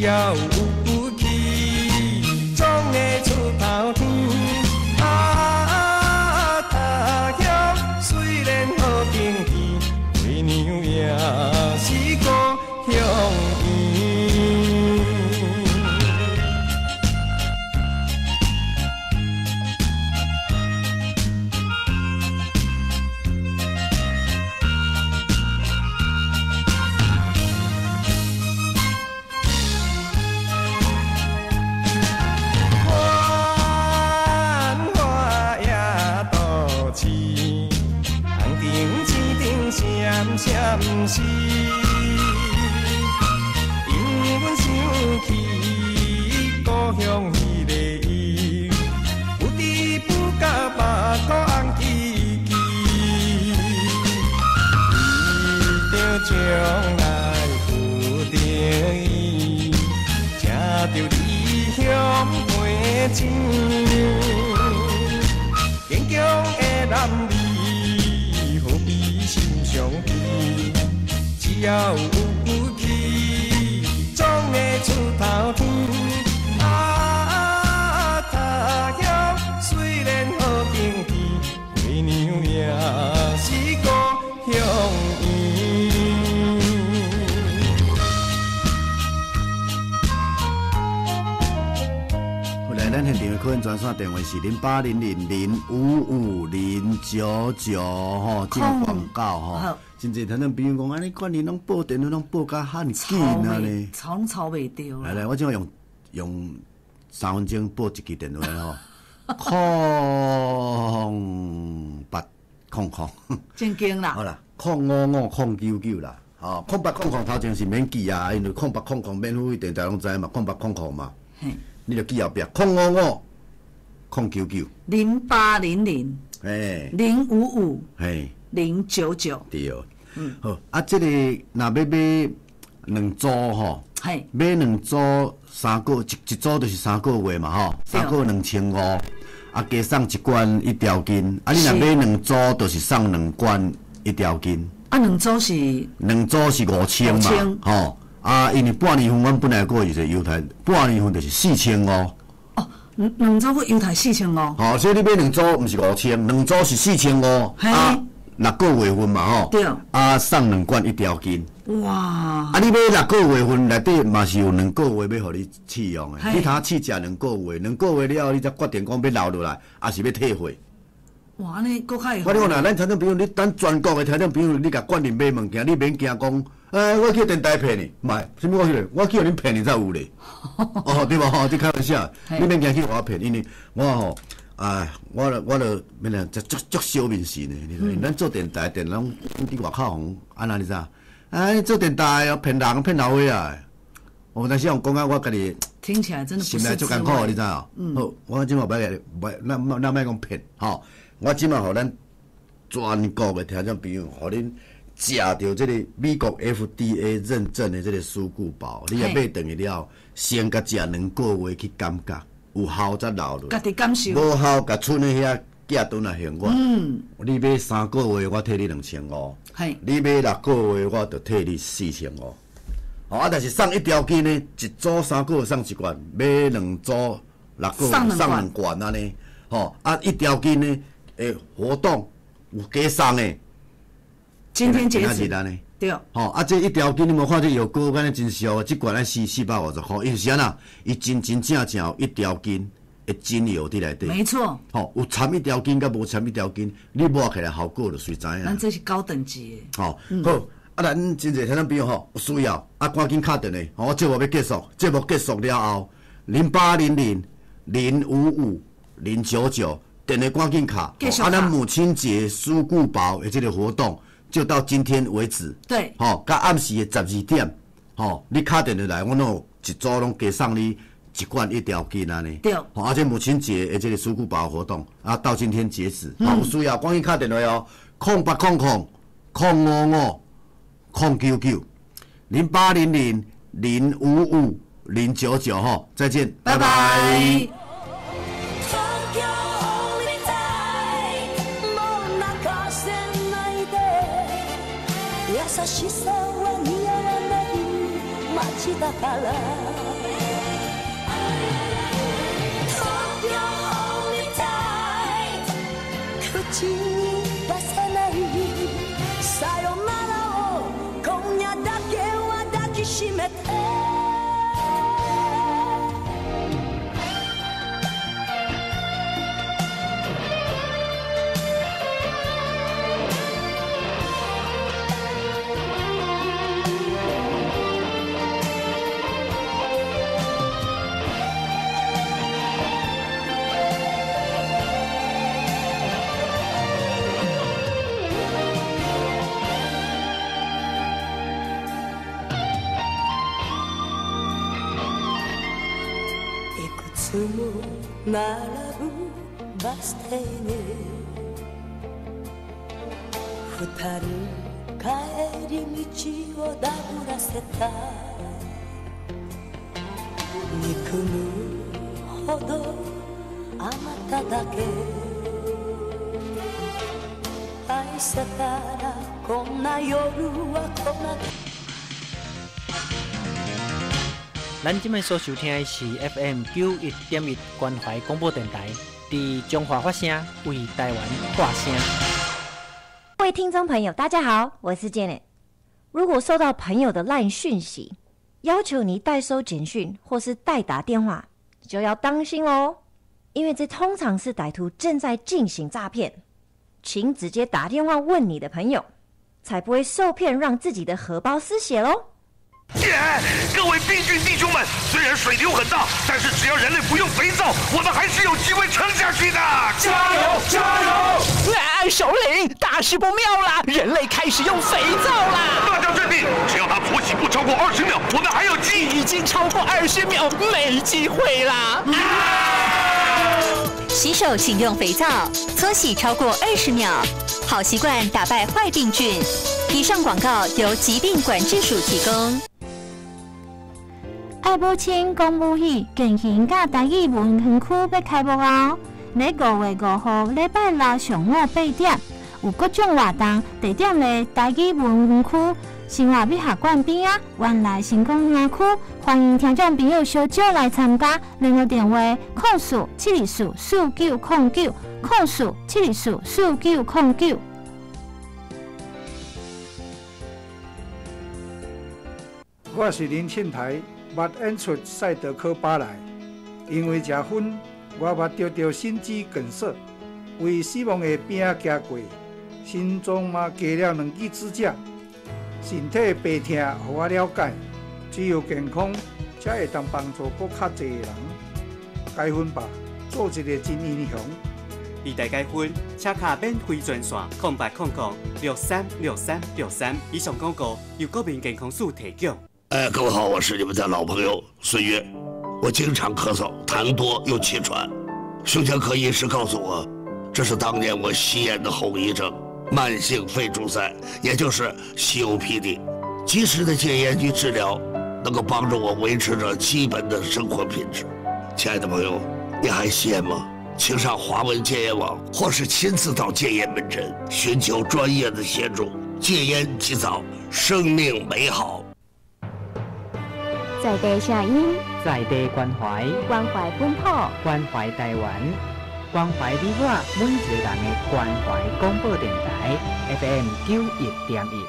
要有骨气，总会出头天。啊，他乡虽然好景气，为娘也是故乡缘。闪是，因阮想起故乡迄个伊，有知不甲目古红记记，伊着将来有定义，吃着理想陪钱，坚强的男儿何必心伤悲？只要有骨气，总会出头天。啊，他乡虽然好景气，为娘也是故乡缘。后来，咱现场的客运专线电话是0800055099吼，进广告吼。真侪听众朋友讲，安尼管你拢报电话拢报甲罕紧啊呢，吵袂着。来，我今用3分钟报一支电话吼，0800，正经啦。好啦，055099啦，吼，0800头前是免记啊，因为0800免付费电台拢知嘛，0800嘛，你着记后壁055099。0800055099。对。好啊，这个若要买两组吼，买两组3个一组就是3个月嘛吼，3个2500，啊加送1罐1条筋，啊你若买两组就是送2罐1条筋。啊，两组是5000嘛，吼啊，因为半年份阮本来个有一个优待，半年份就是4500。哦，两组个优待4500。吼，所以你买两组毋是5000，两组是4500。啊。6个月份嘛吼，对，啊送2罐1条筋。哇！啊，你买6个月份内底嘛是有2个月要互你试用的，你通试食2个月，2个月了你才决定讲要留落来，还是要退货。哇，安尼搁较会好。我讲啦，咱听众朋友，你咱全国的听众朋友，你甲观念买物件，你免惊讲，我去电台骗你，唔系，什么我去互恁骗你才有咧。哦，对无吼，你开玩笑，你免惊去我骗，因为我吼。我就免啦，足小面神的，你说，咱做电台，拢伫外口红，安那你知？做电台哦，骗人骗老伙啊！我但是用讲啊，我家己听起来真的不是心内足艰苦，你知哦？好，我即马袂咱莫讲骗，吼！我即马互咱全国的听众朋友，互恁食到即个美国 FDA 认证的即个蔬果包，你也买等于了，先甲食2个月去感觉。有效才留落，家己感受。无效，甲剩的遐寄顿来还我。你买3个月，我退你2500。你买6个月，我就退你4500。啊，但是送1条筋呢，一组3个月送1罐，买2组6个月送2罐安尼。吼，啊1条筋呢，活动有加送的。今天截止。对，吼啊！这1条筋你无看这药膏，安尼真俗，这罐爱450块，伊是安那？伊真正有1条筋的精油伫内底。没错。吼，有掺1条筋，甲无掺1条筋，你摸起来效果就随知影。咱这是高等级的。好，啊，咱真侪听众朋友吼，有需要啊，赶紧敲电话。我节目要结束，节目结束了后，0800055099，电话赶紧敲。啊，咱母亲节蔬果包的这个活动。就到今天为止，对，到暗时的12点，你打电话来，我拢一组拢加送你1罐1条筋安尼，对，而且母亲节的这个蔬果包活动啊，到今天截止，有需要赶紧打电话哦，0800055099，0800055099吼，再见，拜拜。優しさは似合わない街だから口に出せないさよならを今夜だけは抱きしめて並ぶバス停に二人帰り道をダブらせた憎むほどあなただけ愛せたらこんな夜は来なく咱今麦所收听的是 FM 91.1关怀广播电台，伫中华发声为台湾发声。各位听众朋友，大家好，我是 Janet。如果收到朋友的 LINE 讯息，要求你代收简讯或是代打电话，就要当心咯，因为这通常是歹徒正在进行诈骗。请直接打电话问你的朋友，才不会受骗，让自己的荷包失血咯。各位病菌弟兄们，虽然水流很大，但是只要人类不用肥皂，我们还是有机会撑下去的！加油，加油！首领，大事不妙啦！人类开始用肥皂啦！大家镇定，只要他搓洗不超过20秒，我们还有机。已经超过20秒，没机会啦！洗手请用肥皂，搓洗超过20秒，好习惯打败坏病菌。以上广告由疾病管制署提供。爱母亲公母喜，健行甲台语文园区要开幕哦！在5月5號禮拜六上午8點，有各種活動，地點咧台語文園區生活美學館邊啊，原來成功園區，歡迎聽眾朋友小少來參加。聯絡電話：04-724-4909，04-724-4909。我是林庆台，目演出赛德克巴莱，因為食薰。我目着心肌梗塞，为死亡的边仔行过，心脏嘛加了2支支架，身体白痛，互我了解，只有健康才会当帮助搁较侪人。解分吧，做一个真英雄。二代解分，车卡免费专线0800636363。以上广告由国民健康署提供。各位好，我是你们的老朋友孙越。我经常咳嗽，痰多又气喘。胸腔科医师告诉我，这是当年我吸烟的后遗症——慢性肺阻塞，也就是 COPD。及时的戒烟与治疗，能够帮助我维持着基本的生活品质。亲爱的朋友，你还吸烟吗？请上华文戒烟网，或是亲自到戒烟门诊，寻求专业的协助。戒烟及早，生命美好。在地声音，在地关怀，关怀本土，关怀台湾，关怀你我每一个人的关怀广播电台 FM 91.1。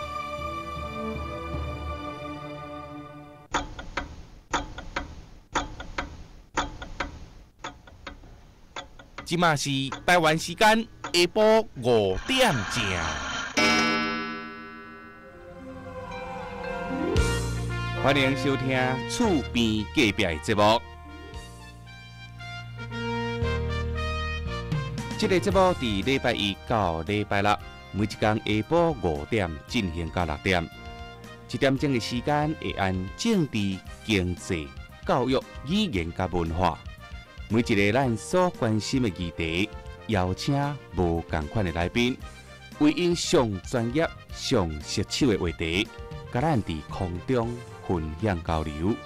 即马是台湾时间下晡5點正。欢迎收听厝边隔壁的节目。这个节目伫礼拜一到礼拜六，每一天下晡5點进行到6點。1點鐘的時間會按政治、經濟、教育、語言甲文化，每一個咱所關心的議題，邀請無同款的來賓，為因上專業、上棘手的話題，甲咱佇空中分享交流。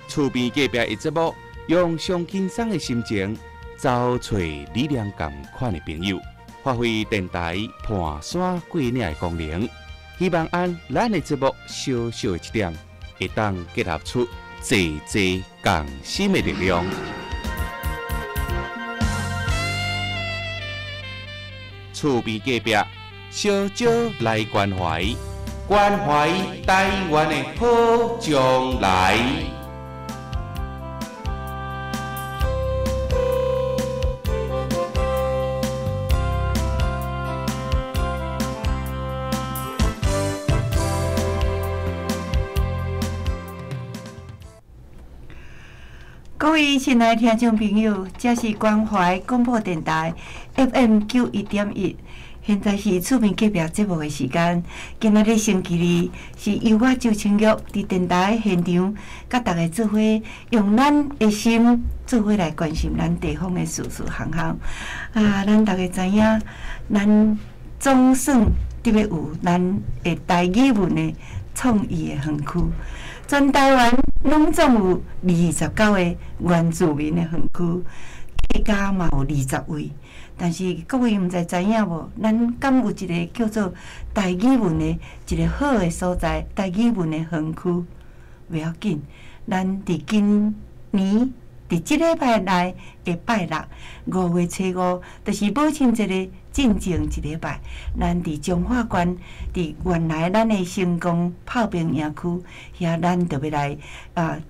厝邊隔壁的節目，用上輕鬆的心情，找找理念同款的朋友，發揮電台盤山過嶺的功能。希望按咱的節目小小的一點，會當結合出濟濟共心的力量。厝边隔壁，小少来关怀，关怀台湾的好将来。各位亲爱的听众朋友，这是关怀广播电台 FM 91.1，现在是厝边隔壁节目的时间。今仔日星期二是由我周清玉伫电台现场，甲大家做伙用咱的心做伙来关心咱地方的事事项项。咱大家知影，咱总算得要有咱的台语文的创意的园区。全台湾拢总有29个原住民的园区，加嘛有20位。但是各位毋知影无？咱敢有一个叫做台语文的一个好的所在，台语文的园区袂要紧。咱伫今年伫即礼拜内的拜六5月初5，就是母亲节的进前一礼拜，咱伫中华县，伫原来咱的成功炮兵营区，遐咱就要来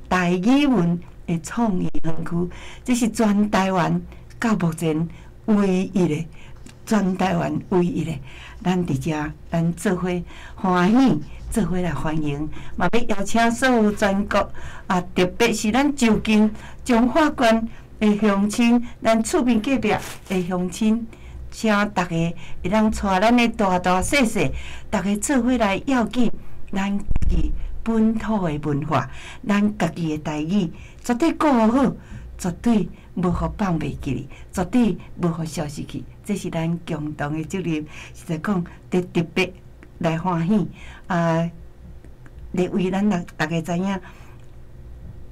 台语文的创意园区，这是全台湾到目前唯一的，全台湾唯一的，咱伫遮，咱做伙欢喜，做伙来欢迎，嘛要邀请所有全国特别是咱就近中华县的乡亲，咱厝边隔壁的乡亲。请大家会当带咱的大大小小，大家做伙来要紧咱家己本土的文化，咱家己的台语，绝对顾好，绝对无互放袂记哩，绝对无互消失去。这是咱共同的责任，实在讲特别来欢喜来为咱大家知影，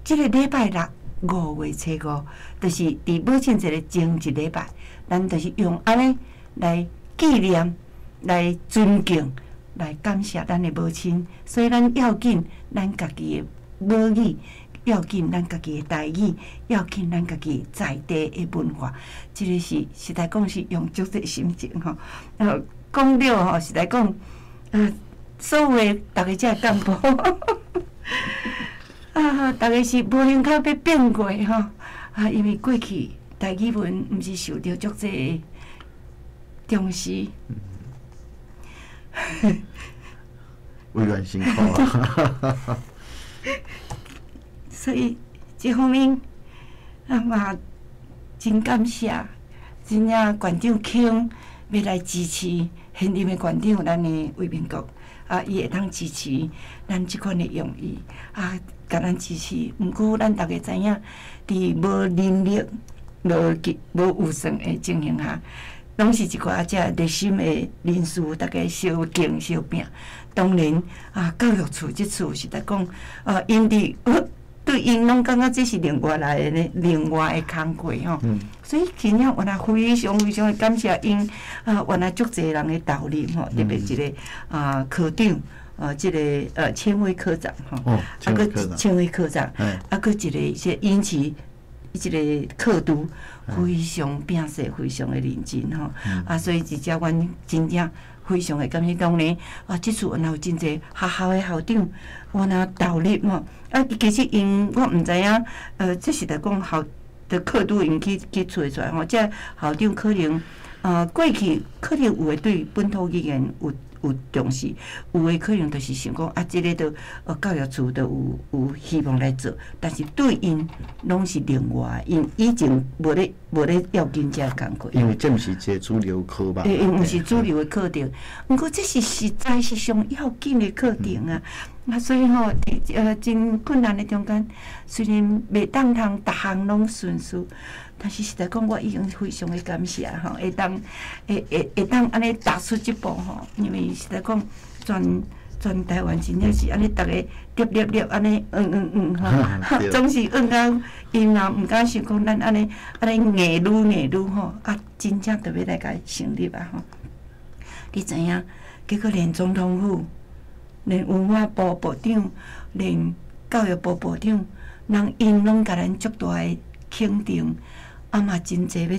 这个礼拜六5月初5，就是伫母亲节的前一礼拜。咱就是用安尼来纪念、来尊敬、来感谢咱的母亲，所以咱要紧咱家己的母语，要紧咱家己的台语，要紧咱家己在地的文化。这个是实在讲是用足个心情吼。讲了吼，实在讲所有的大家才会感冒大家是无能够要变过吼因为过去。台语文毋是受到足济重视，委员辛苦啊！所以这方面嘛，真感谢，真正县长肯要来支持现任的县长，咱的魏明国伊会当支持咱即款的用意甲咱支持。毋过咱大家知影，伫无能力。无预算的情形下，拢是一寡只热心的人士，大家相敬相拼。当然教育处即次是在讲因伫对因拢感觉这是另外来的另外的工课吼。所以今日我也非常非常的感谢因原来足侪人的投入吼，特别一个科长。这个千威科长吼，千威科长，佫一个引起。即个课督非常拼势，非常的认真吼所以真正阮真正非常的感谢。当然即次若有真侪学校的校长，我若投入吼其实因我毋知影这是来讲校的课督因去找出来吼，这校长可能过去可能有诶对本土语言有重视，有诶可能就是想讲即个都教育处都有希望来做，但是对因拢是另外，因以前无咧要紧遮工课，因为这毋是一个主流课吧？毋是主流诶课程，毋过这是实在是上要紧诶课程所以吼真困难诶中间，虽然袂当逐项拢顺遂。但是实在讲，我已经非常的感谢会当安尼踏出一步因为实在讲，全台湾真正是安尼，大家粒安尼总是到因若毋敢想讲，咱安尼硬愈真正特别来甲成立你知影？结果连总统府、连文化部部长、连教育部部长，因拢甲咱足大的肯定。嘛真侪要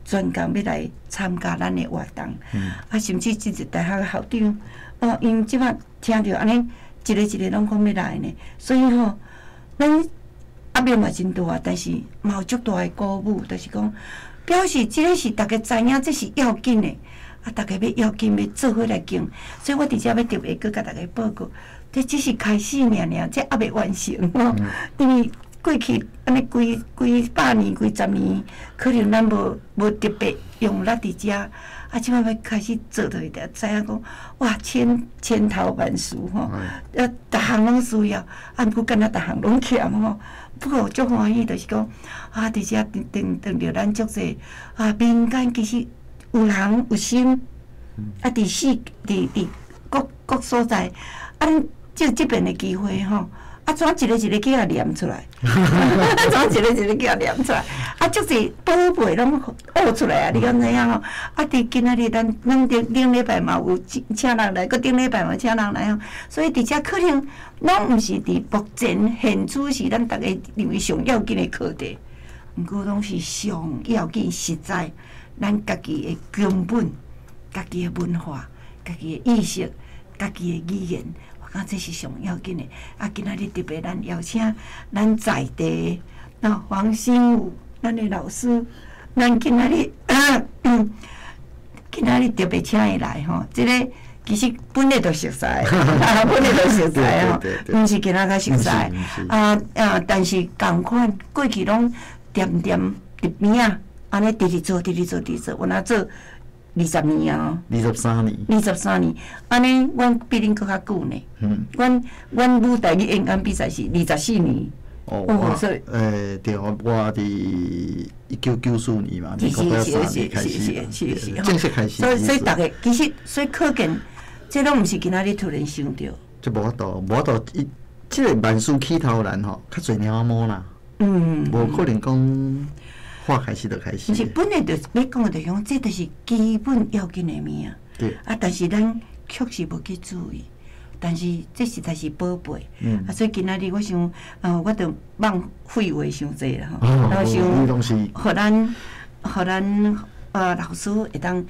专工要来参加咱的活动，啊，甚至即个大学的校长，因即摆听着安尼一个一个拢讲要来呢，所以吼，咱压力嘛真大啊，但是嘛有足大的鼓舞，就是讲表示即个是大家知影，这是要紧的，啊，大家要紧要做伙来敬，所以我伫遮要特别搁甲大家报告，这只是开始尔，这还未完成吼，因为。过去安尼几百年、几十年，可能咱无特别用力伫遮，啊，即摆要开始做到一点，知影讲哇，千头万绪吼，逐项拢需要，啊，毋过敢若逐项拢欠吼。不过足欢喜，就是讲啊，伫遮等着咱足济啊，民间其实有人有心，啊，伫各所在，啊，即边的机会吼。啊，怎一个一个叫念出来？怎一个一个叫念出来？啊，足是宝贝拢挖出来啊！你讲怎样吼？啊，伫今仔日咱顶礼拜嘛有请人来，搁顶礼拜嘛请人来哦。所以伫遮可能拢毋是伫目前现处是咱逐个认为上要紧的课题，毋过拢是上要紧实在，咱家己的根本、家己的文化、家己的意识、家己的语言。啊，这是上要紧的。啊，今仔日特别咱邀请咱在地黄新武，咱的老师，咱今仔日特别请伊来吼。这个其实本来就熟悉，本来就熟悉吼，毋是今仔较熟悉。但是共款过去拢点伫边啊，安尼直做，我那做。20年啊，23年，安尼，阮比恁搁较久呢。阮舞台剧演讲比赛是24年。所以对，我伫1994年嘛，1983年开始，正式开始。所以大家其实，所以可见，这拢毋是今仔日突然想到。这无法度，即个万事起头难吼，较侪猫毛啦。无可能讲。话开始就开始。是本来就要讲的，讲这就是基本要紧的物啊。对。啊，但是咱确实无去注意，但是这实在是宝贝。啊，所以今仔日我想，我着忘废话伤济啦吼。然后想，互咱老师会当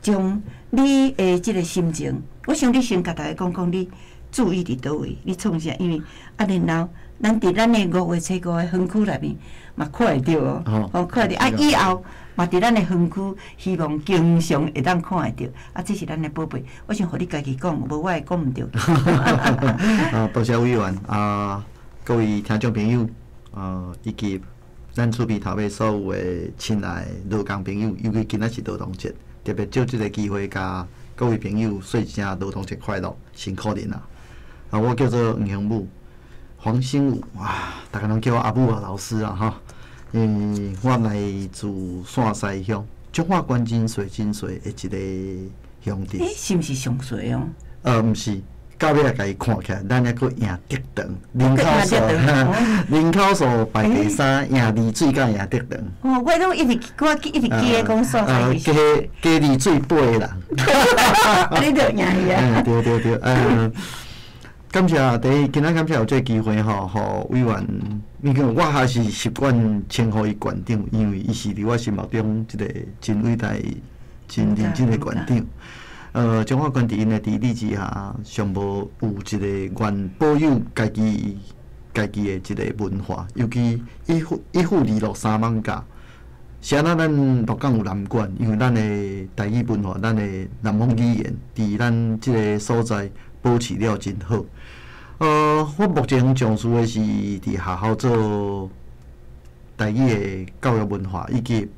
将你的这个心情，我想你先甲大家讲你注意伫倒位，你创啥？因为然后咱伫咱的5月初5的分区内面。嘛看会到哦，看会到啊！以后嘛伫咱的分区，希望经常会当看会到。啊，这是咱的宝贝，我想互你家己讲，无我会讲毋着。多谢委员各位听众朋友以及咱厝边头尾所有的亲爱劳工朋友，尤其今仔是劳动节，特别借这个机会，甲各位朋友说一声劳动节快乐，辛苦恁啦！我叫做黄雄武。黄新武大家拢叫我阿武老师啊哈。我来自线西乡彰化关金水的一个乡镇。是毋是上水哦？毋是，到尾来甲伊看起来，咱还佫赢得长，人口数排第3，赢丽水甲赢得长。我拢一直记咧讲数学。加丽水8啦。你着赢伊啊？对。感谢今仔感谢有这个机会吼，互委员，因为我还是习惯称呼伊馆长，因为伊是伫我心目中一个真伟大、真认真的馆长。彰化县伫因的治理之下，上无有一个愿保有家己的一个文化，尤其一户26-3万家。啥咱鹿港有南馆，因为咱的台语文化，咱的南方语言，伫咱即个所在保持了真好。我目前从事的是伫学校做台语的教育文化，以及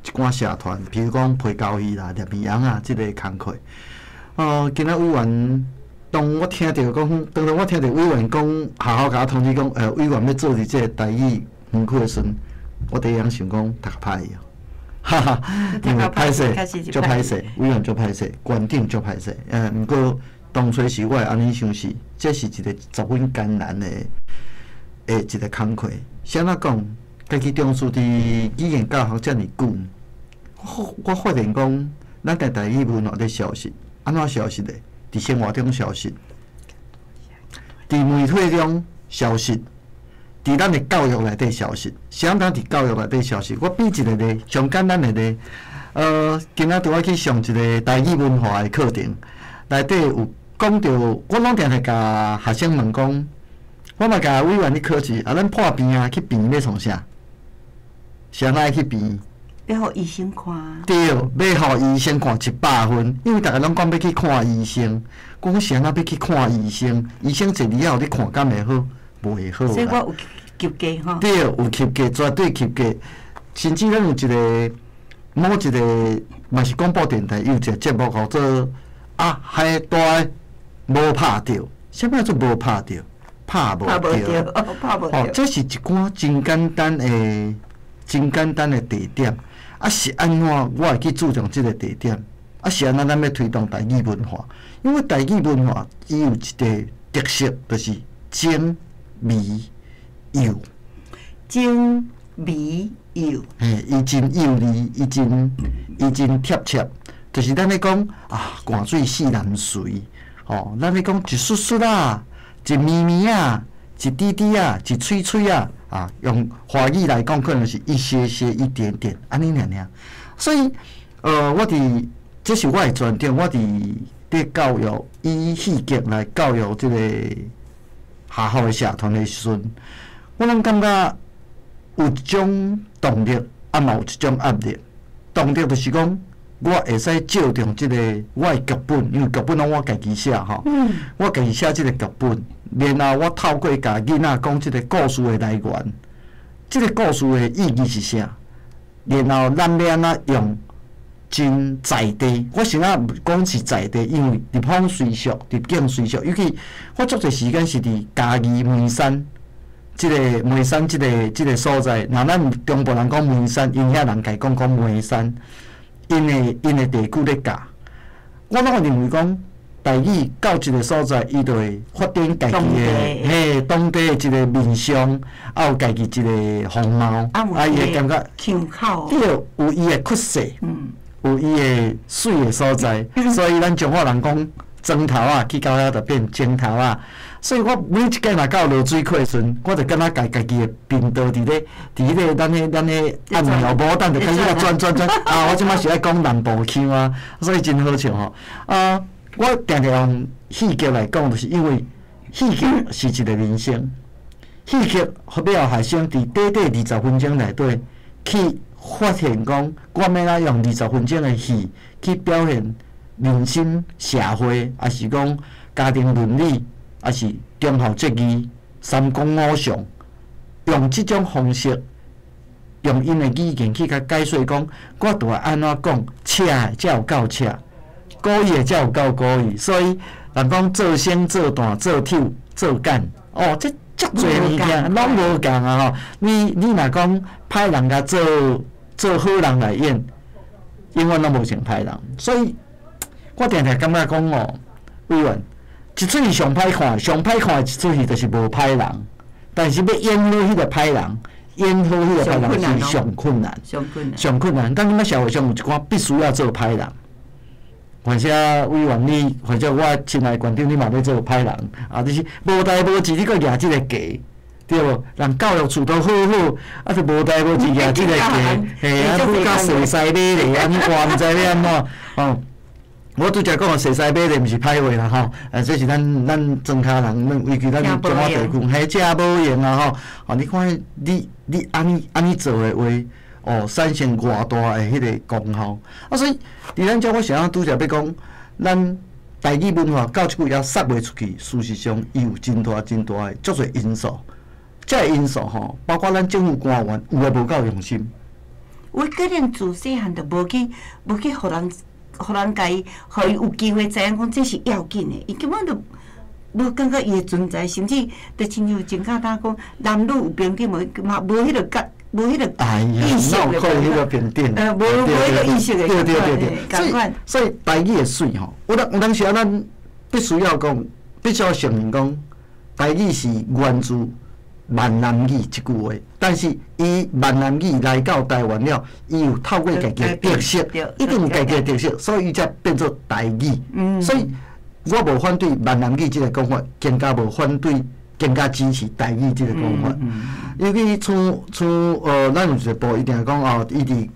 一寡社团，譬如讲陪教育啦、念绵羊啊，即个工课。今仔委员，当我听到委员讲学校甲我通知讲，委员要做伫即个台语园区的时阵，我第一样想讲读歹哦，哈哈，因为歹势，足歹势，委员足歹势，馆长足歹势，毋过。当初是我安尼想是，这是一个十分艰难的一个工课。啥物讲？家己从事伫语言教学遮尔久，我发现讲，咱在台语文化咧消失，安怎消失的？伫生活中消失，伫媒体中消失，伫咱的教育内底消失。啥物伫教育内底消失？我比一个咧上简单的咧。今仔拄我去上一个台语文化的课程，内底有讲到，我拢定定甲学生问讲，我嘛甲委员咧考试，咱破病啊去病要创啥？谁爱去病？要互医生看。对，要互医生看100分，因为大家拢讲要去看医生，讲谁要去看医生？医生坐里后你看敢会好？袂好啦。所以我有及格吼。对，有及格，绝对及格。甚至咱有一个某一个嘛是广播电台有一个节目叫做海大无拍着，啥物叫做无拍着？拍无着，拍无着。这是一寡真简单的地点。是安怎我会去注重这个地点？是安怎咱要推动台语文化？因为台语文化伊有一个特色，就是精美幼。精美幼。伊真幼稚，伊真贴切。就是咱咧讲寒水四人水，咱咧讲一丝丝啊，一咪咪啊，一滴滴啊，一吹吹啊，用华语来讲，可能是一些些、一点点，安尼尔。所以，这是我的专长，我伫教育以戏剧来教育这个下校的社团的时阵，我拢感觉有一种动力，嘛有一种压力。动力就是讲，我会使照重这个我的剧本，因为剧本拢我家己写吼，我家己写这个剧本，然后我透过甲囡仔讲这个故事的来源，这个故事的意义是啥，然后咱要安怎用真在地，我先讲是在地，因为入乡随俗，入境随俗，尤其我足侪时间是伫嘉义梅山。这个所在，那咱中部人讲梅山，因遐人家讲梅山，因的地区咧教，我拢认为讲台语到一个所在，伊就会发展家己的当地的一个面相，有家己一个风貌，伊会感觉腔口，对，有伊的特色，有伊的水的所在，所以咱中华人讲庄头啊，去到遐就变井头啊。所以我每一间若到落水口的时阵，我就敢若家己的频道伫咧咱的按钮无等就开始转我即摆是爱讲南部腔啊，所以真好笑吼。我定定用戏剧来讲，就是因为戏剧是一个人生，戏剧要学生伫短20分钟内底去发现讲，我要怎用20分钟的戏去表现人生、社会，还是讲家庭伦理。也是忠孝节义、三公五常，用这种方式，用因的语言去甲解说讲，我著安怎讲，车才有够车，故意才有够故意。所以人讲做生、做大、做丑、做干，这足侪物件拢无共啊！吼，你若讲歹人甲做好人来演，永远拢无成歹人。所以我常常感觉讲委员。一出戏上歹看的一出戏就是无歹人，但是要演好迄个歹人，演好迄个歹人是上困难。上困难。但咱社会上有一寡必须要做歹人，或者委员你，或者我亲爱馆长你嘛要做歹人，你是无代无志，你搁举即个价，对无？人教育处都好好，就无代无志举即个价，富甲西西买咧，安我毋知要安怎我拄则讲西西买咧，毋是歹话啦吼，这是咱庄脚人，尤其咱中华地区，这无用啊吼。你看你安尼做的话，产生偌大的迄个功效。所以伫咱遮我想要拄则要讲，咱台语文化到即句也杀袂出去，事实上伊有真大的足侪因素。这个因素包括咱政府官员有诶无够用心。我个人自细汉就无去互人家伊有机会知影讲这是要紧的，伊根本就无感觉伊的存在，甚至就亲像真简单讲，男女有平等嘛，无迄个意识的，可能迄个平等，无迄个意识的，对。所以台语的水有当时咱必须要承认讲，台语是源自闽南语即句话，但是伊闽南语来到台湾了，伊有透过家己的特色，一定有家己的特色，所以伊才变做台语。所以我无反对闽南语即个讲法，更加无反对，更加支持台语即个讲法。尤其咱有一部一定讲伊伫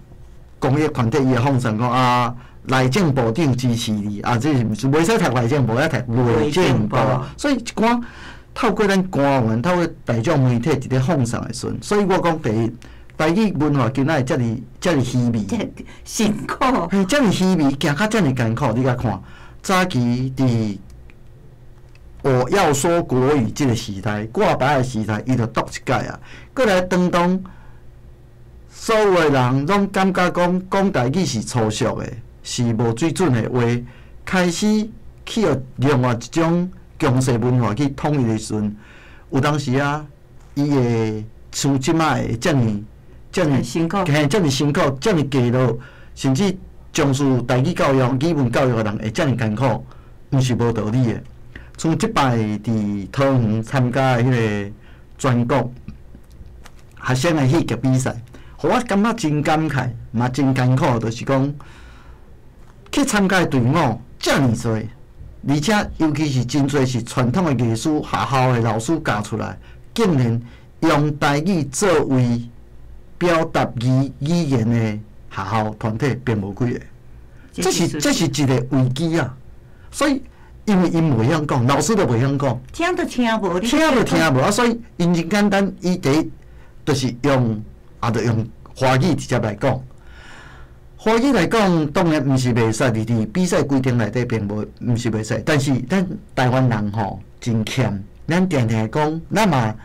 公益团体伊会奉上讲啊，内政部长支持你啊，这是袂使读内政部，要读内政部。所以一寡透过咱官员，透过大众媒体伫咧奉上的时阵，所以我讲第一，台语文化今仔遮尔稀微，辛苦，嘿，遮尔稀微，行较遮尔艰苦，你甲看，早期伫我要说国语这个时代，挂牌的时代，伊就读一届啊。过来当所有的人拢感觉讲台语是粗俗的，是无水准的话，开始去用另外一种强势文化去统一的时阵，有当时啊，伊会像即摆的遮尔辛苦，嘿，遮尔辛苦，遮尔低落，甚至从事台语教育、语文教育的人会遮尔艰苦，毋是无道理的。像即摆伫桃园参加迄个全国学生的戏剧比赛，互我感觉真感慨，嘛真艰苦，就是讲去参加的队伍遮尔多，而且尤其是真多是传统的艺术学校的老师教出来，竟然用台语作为表达语言的学校团体并无几个，这是一个危机啊！所以。因为因袂晓讲，老师都袂晓讲，听都听无，听都听无啊！所以因真简单，伊第一就是用华语直接来讲。华语来讲，当然毋是袂使，伫比赛规定内底并无毋是袂使。但是咱台湾人吼真欠，咱定定讲，咱嘛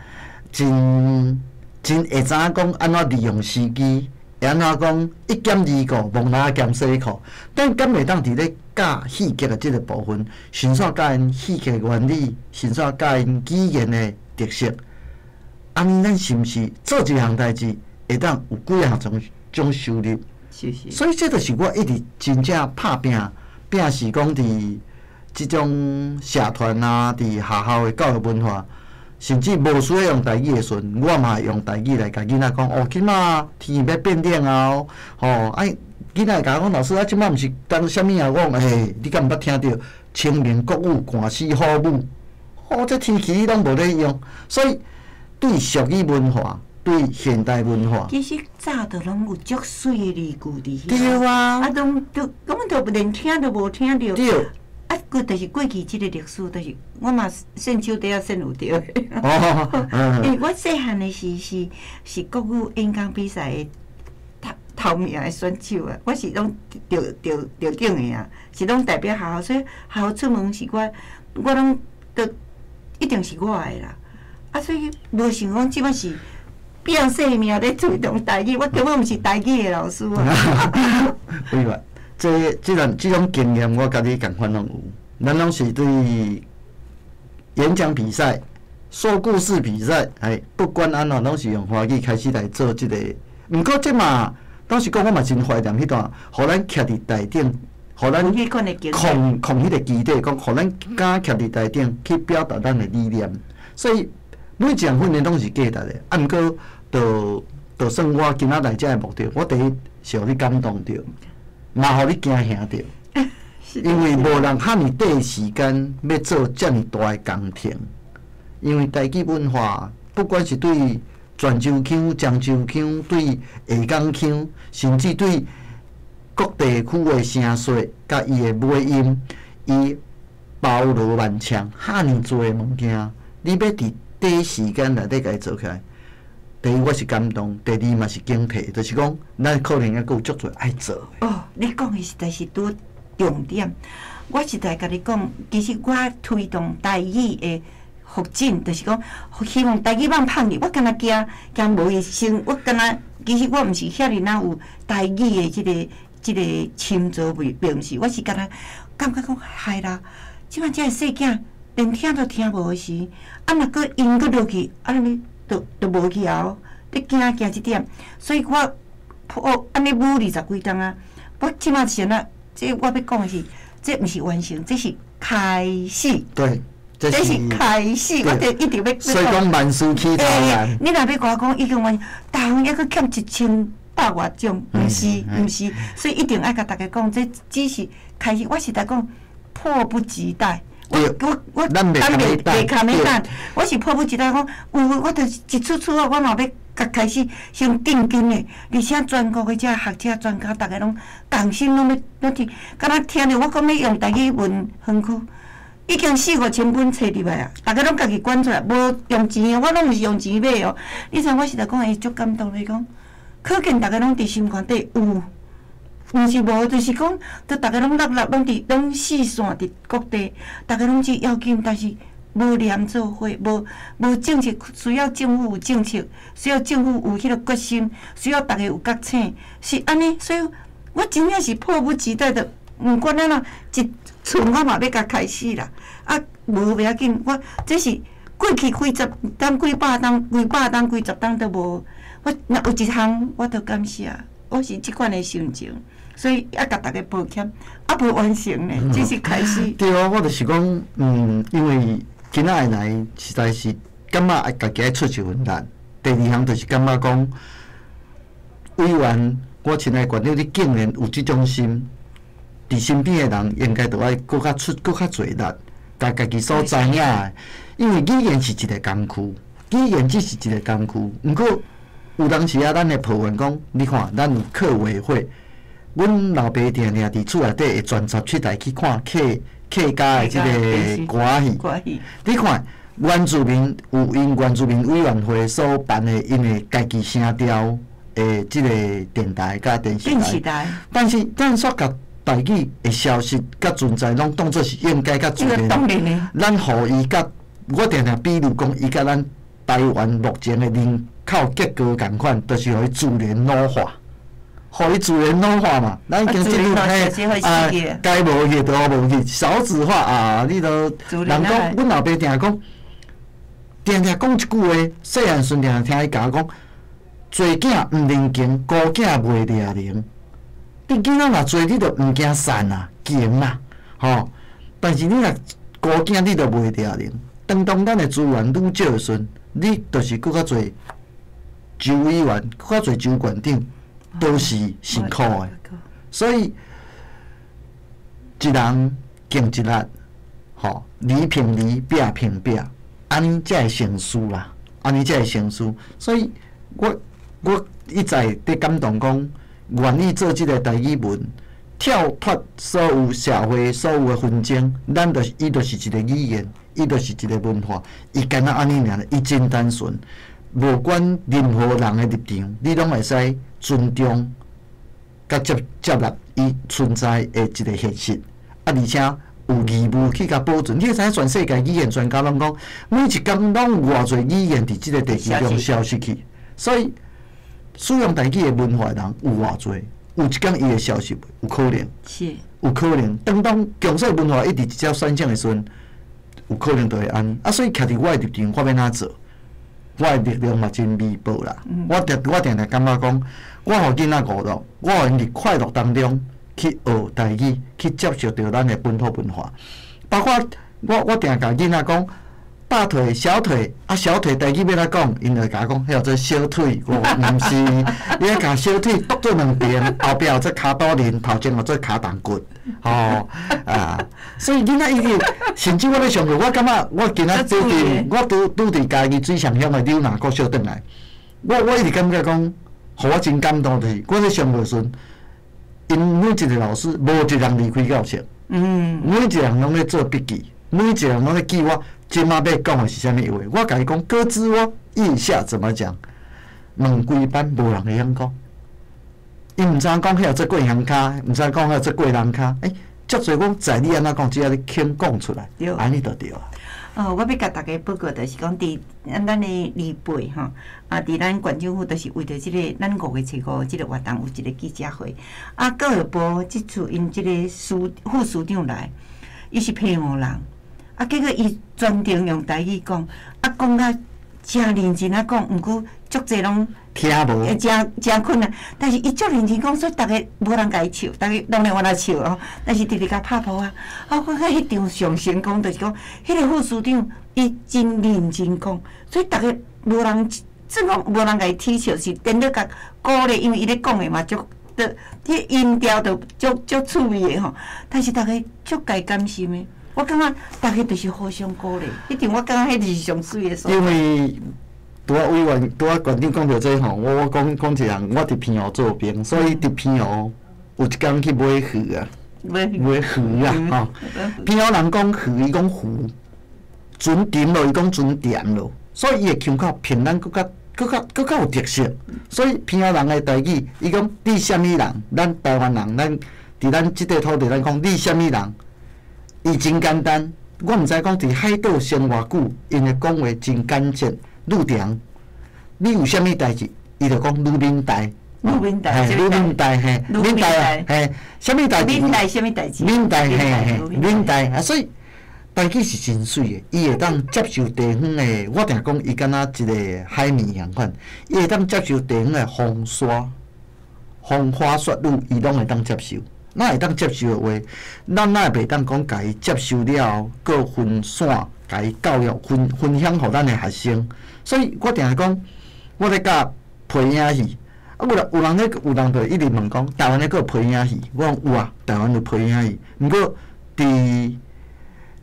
真会知影讲安怎利用时机，会安怎讲一兼二顾，蒙哪兼洗裤。但敢袂当伫咧教戏剧的即个部分，先煞教因戏剧的原理，先煞教因语言的特色。安尼咱是毋是做一项代志，会当有几项种收入？所以这就是我一直真正拍拼是讲伫即种社团啊，伫学校的教育文化，甚至无需要用台语的时阵，我嘛会用台语来甲囡仔讲哦，今仔天要变冷啊，囡仔会甲我讲老师啊，即摆毋是当啥物啊？我讲你敢毋捌听到清明国语寒死好母？这天气你拢无咧用，所以对俗语文化、对现代文化，其实早都拢有足水的字句伫遐。对啊，拢都根本都连听都无听到。对。就是过去即个历史，就是我嘛伸手底下伸有着的。因为我细汉的是国语演讲比赛的头名的选手啊，我是拢得奖的啊，是拢代表学校，所以学校出门是我拢都一定是我的啦。所以无想讲即摆是变性命咧推动台语，我根本毋是台语的老师啊。委员，即种经验，我家己共款拢有。咱拢是对演讲比赛、说故事比赛，不管安怎，拢是用华语开始来做即个。毋过即嘛。当时讲，我嘛真怀念迄段，互咱徛伫台顶，互咱抗迄个基地，讲互咱敢徛伫台顶去表达咱的理念。所以每一项训练拢是价值的。毋过，就算我今仔来遮的目的，我第一是互你感动着，嘛互你惊吓着，因为无人遐尼短时间要做遮尔大的工程。因为台语文化，不管是对泉州腔、漳州腔，对下港腔，甚至对各地区的声色，甲伊的尾音，伊包罗万象，遐尼多的物件，你要伫短时间内底甲伊做起来。第一，我是感动；第二嘛是警惕，就是讲，咱可能还佫有足多爱做的。你讲的实在是拄重点。我实在甲你讲，其实我推动台语的发展，就是讲，希望台语蠓胖哩。我敢若惊无卫生，我敢若其实我毋是遐尔有台语的即个深造并是，我是敢若感觉讲害啦。即摆遮个细囝连听都听无时，若佫音佫落去，你都无去后，你惊即点，所以我安尼舞20几冬啊，我即摆是安即我要讲的是，这毋是完成，这是开始。对。这是开始，我就一直要。所以讲万事起头难。你若要甲我讲，已经完，台湾还佫欠1800外种，毋是，所以一定爱甲大家讲，这只是开始。我是在讲迫不及待。我咱袂堪要等，我是迫不及待讲，我著一出啊，我嘛要甲开始先定金的，而且全国的遮学者专家，逐个拢同心拢要听，敢若听着我讲要用台语文园区，已经4、5千本册入来啊，逐个拢家己管出来，无用钱的，我拢毋是用钱买哦。你知我实在讲会足感动的讲，可见逐个拢伫心肝底有。毋是无，就是讲，都逐个拢落拢四散伫各地，逐个拢去要紧，但是无连做伙，无政策，需要政府有政策，需要政府有迄个决心，需要逐个有觉醒，是安尼。所以我真正是迫不及待的，毋管安怎一寸我嘛要甲开始啦。啊，无袂要紧，我这是过去几十档、几百档、几十档都无。我若有一项，我都感谢，我是即款的心情。所以也甲大家抱歉，无完成呢，只是开始。对啊，我就是讲，因为今仔来实在是感觉家己爱出一份力。第二项就是感觉讲，委员，我亲爱观众，你竟然有即种心，伫身边的人应该都爱搁较出搁较侪力，甲家己所知影的。因为语言是一个工具，语言只是一个工具。毋过有当时啊，咱的抱怨讲，你看，咱有课委会。阮老爸定定伫厝内底会专插出来去看客家的即个歌戏。你看原住民有因原住民委员会所办的因的家己声调的即个电台甲电视台，但是咱所甲台语的消息甲存在，拢当作是应该甲自然。咱互伊甲我定定，比如讲，伊甲咱台湾目前的人口结构共款，就是互伊自然老化。互伊自然老化嘛，咱已经进入该无去都无去，少子化啊！你都人讲，阮老爸定讲一句话，细汉时定听伊讲，做囝毋能惊，孤囝袂掠灵。你囡仔若做，你就毋惊散啊，惊啦，吼！但是你若孤囝，你就袂掠灵。当咱的资源愈少时，你就是搁较侪州委员，搁较侪州县长。都是辛苦的，所以一人敬一力，吼，理平理，壁平壁，安尼才会成事啦，安尼才会成事。所以我一再伫感动讲，愿意做即个台语文，跳脱所有社会所有的纷争，伊就是一个语言，伊就是一个文化，伊干那安尼尔，伊真单纯。无管任何人的立场，你拢会使尊重、甲接纳伊存在的一个现实，而且有义务去甲保存。你会知影全世界语言专家拢讲，每一天拢有偌侪语言伫即个地球中消失去，所以使用台语的文化人有偌侪，有一天伊会消失，有可能，是，有可能。当强势文化一直直接选项的时阵，有可能就会安。啊，所以徛伫我的立场，我要哪做？我的力量嘛真微薄啦，我定定感觉讲，我互囡仔娱乐，我互因伫快乐当中去学台语，去接受到咱的本土文化。包括我定甲囡仔讲，大腿、小腿啊，小腿台语要来讲，因就甲我讲，叫做小腿，我毋是，你要甲小腿剁做两边，后壁有做骹肚链，头前有做骹襠骨，吼啊，所以囡仔伊个，甚至我咧上课，我感觉我今仔拄伫家己水上乡的柳南国小转来，我一直感觉讲，互我真感动就是，我咧上课时，因每一个老师无一人离开教室，每一个人拢咧做笔记，每一个人拢咧记我。即马要讲的是啥物话？我甲伊讲，哥知我意下怎么讲？问规班无人会晓讲，伊毋知影讲遐做过乡卡，毋知影讲遐做过人卡。足侪讲在你安怎讲，只要你肯讲出来，安尼就对啊。我要甲大家报告，就是讲伫咱的二辈吼，伫咱县政府就是为着即个咱5月初5即个活动有一个记者会，教育部即次因即个副署长来，伊是配偶人。结果伊专程用台语讲，讲甲真认真讲，毋过足侪拢听无，真困难。但是伊足认真讲，所以逐个无人甲伊笑，逐个拢咧往那笑哦。但是直直甲拍破啊！我甲迄场上成功，就是讲，迄个副署长伊真认真讲，所以逐个无人，正讲无人甲伊踢笑，是真咧甲鼓励，因为伊咧讲诶嘛，足迄音调就足趣味诶吼。但是逐个足该甘心诶。我感觉大家就是互相鼓励，迄阵我感觉迄就是上水的所在。因为拄啊委员，拄啊馆长讲到这吼，我讲一项，我伫平湖做兵，所以伫平湖有一工去买鱼啊，买鱼啊，吼。平湖人讲鱼，伊讲湖，船沉咯，伊讲船甜咯，所以伊的腔口偏咱更较有特色。所以平湖人的台语，伊讲你啥物人？咱台湾人，咱伫咱即块土地，咱讲你啥物人？伊真简单，我毋知讲伫海岛生偌久，因的讲话真简洁。愈长，你有啥物代志，伊就讲愈明代，愈明代，愈明代嘿，明代啊，嘿，啥物代志？明代啥物代志？明代嘿，明代啊，所以台语是真水的，伊会当接受地方的，我定讲伊敢若一个海绵样款，伊会当接受地方的风沙、风花雪露，伊拢会当接受。哪会当接受的话，咱哪会袂当讲家己接受了，搁分散，家己教育分享互咱的学生。所以我定讲，我咧教配影戏，啊有人就一直问讲，台湾咧搁有配影戏，我讲有啊，台湾有配影戏。毋过伫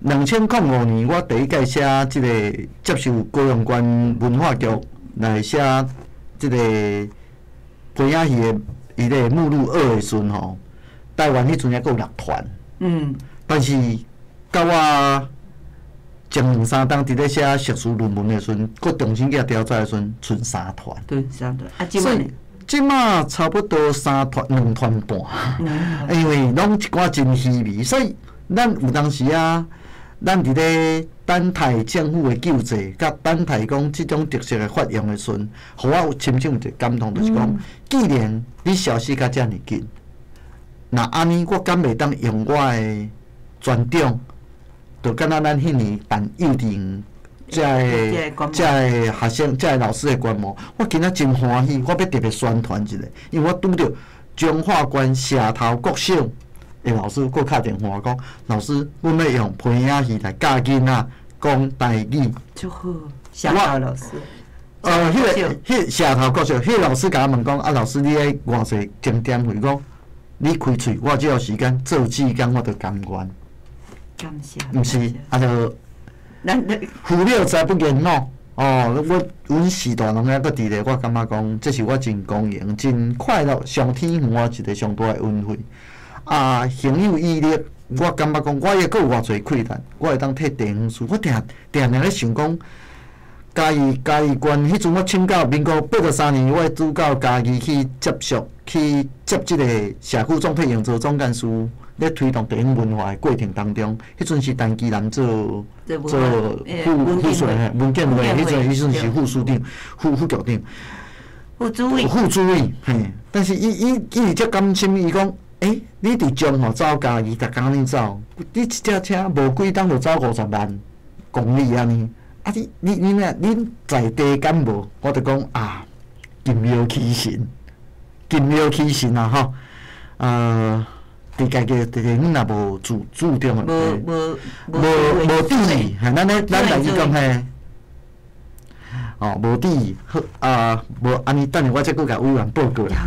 2005年，我第一届写即个接受高雄县文化局来写即个配影戏的伊个目录2的时阵吼。台湾迄阵还阁有6团，但是到我前2-3冬伫咧写硕士论文的时阵，阁重新甲调查的时阵，剩3团。对，3团。啊，即马差不多2团半，因为拢一寡真稀微，所以咱有当时啊，咱伫咧等待政府的救济，甲等待讲即种特色的发扬的时阵，互我深深有一个感动，就是讲，既然你消息甲遮尔紧。那安尼，我敢袂当用我的专长，就敢若咱迄年办幼稚园，遮个学生、遮个老师的观摩，我今仔真欢喜，我要特别宣传一下，因为我拄着彰化县社头国小的老师，佫敲电话讲，老师，阮要用配影戏来教囡仔讲台语。就好，社头老师。迄社头国小，迄个老师甲我问讲，啊，老师你咧偌济钟点费讲？你开喙，我只有时间做志工，我就甘愿。感谢。毋是，啊就，父母才不言喏。哦，阮时代拢还搁伫咧，我感觉讲，这是我真光荣、真快乐、上天予我一个上大的恩惠。啊，行有毅力，我感觉讲，我也搁有偌济困难，我会当替地方事。我定咧想讲。嘉义县迄阵，我请教民国83年，我主教嘉义去接即个社区总配营做总干事，咧推动地方文化的过程当中，迄阵是陈其南做副水文建会，迄阵是副书长、副局长、副主委，嘿。但是伊直接甘心，伊讲，你伫中吼走嘉义，逐工安尼走，你一只车无几档就走50万公里安尼。啊！你在地敢无？我就讲啊，金庙起神啊！吼，伫家己地阮也无注重的，无注意，咱来去讲嘿，无注意，好无安尼，等下我再搁甲委员报告啦。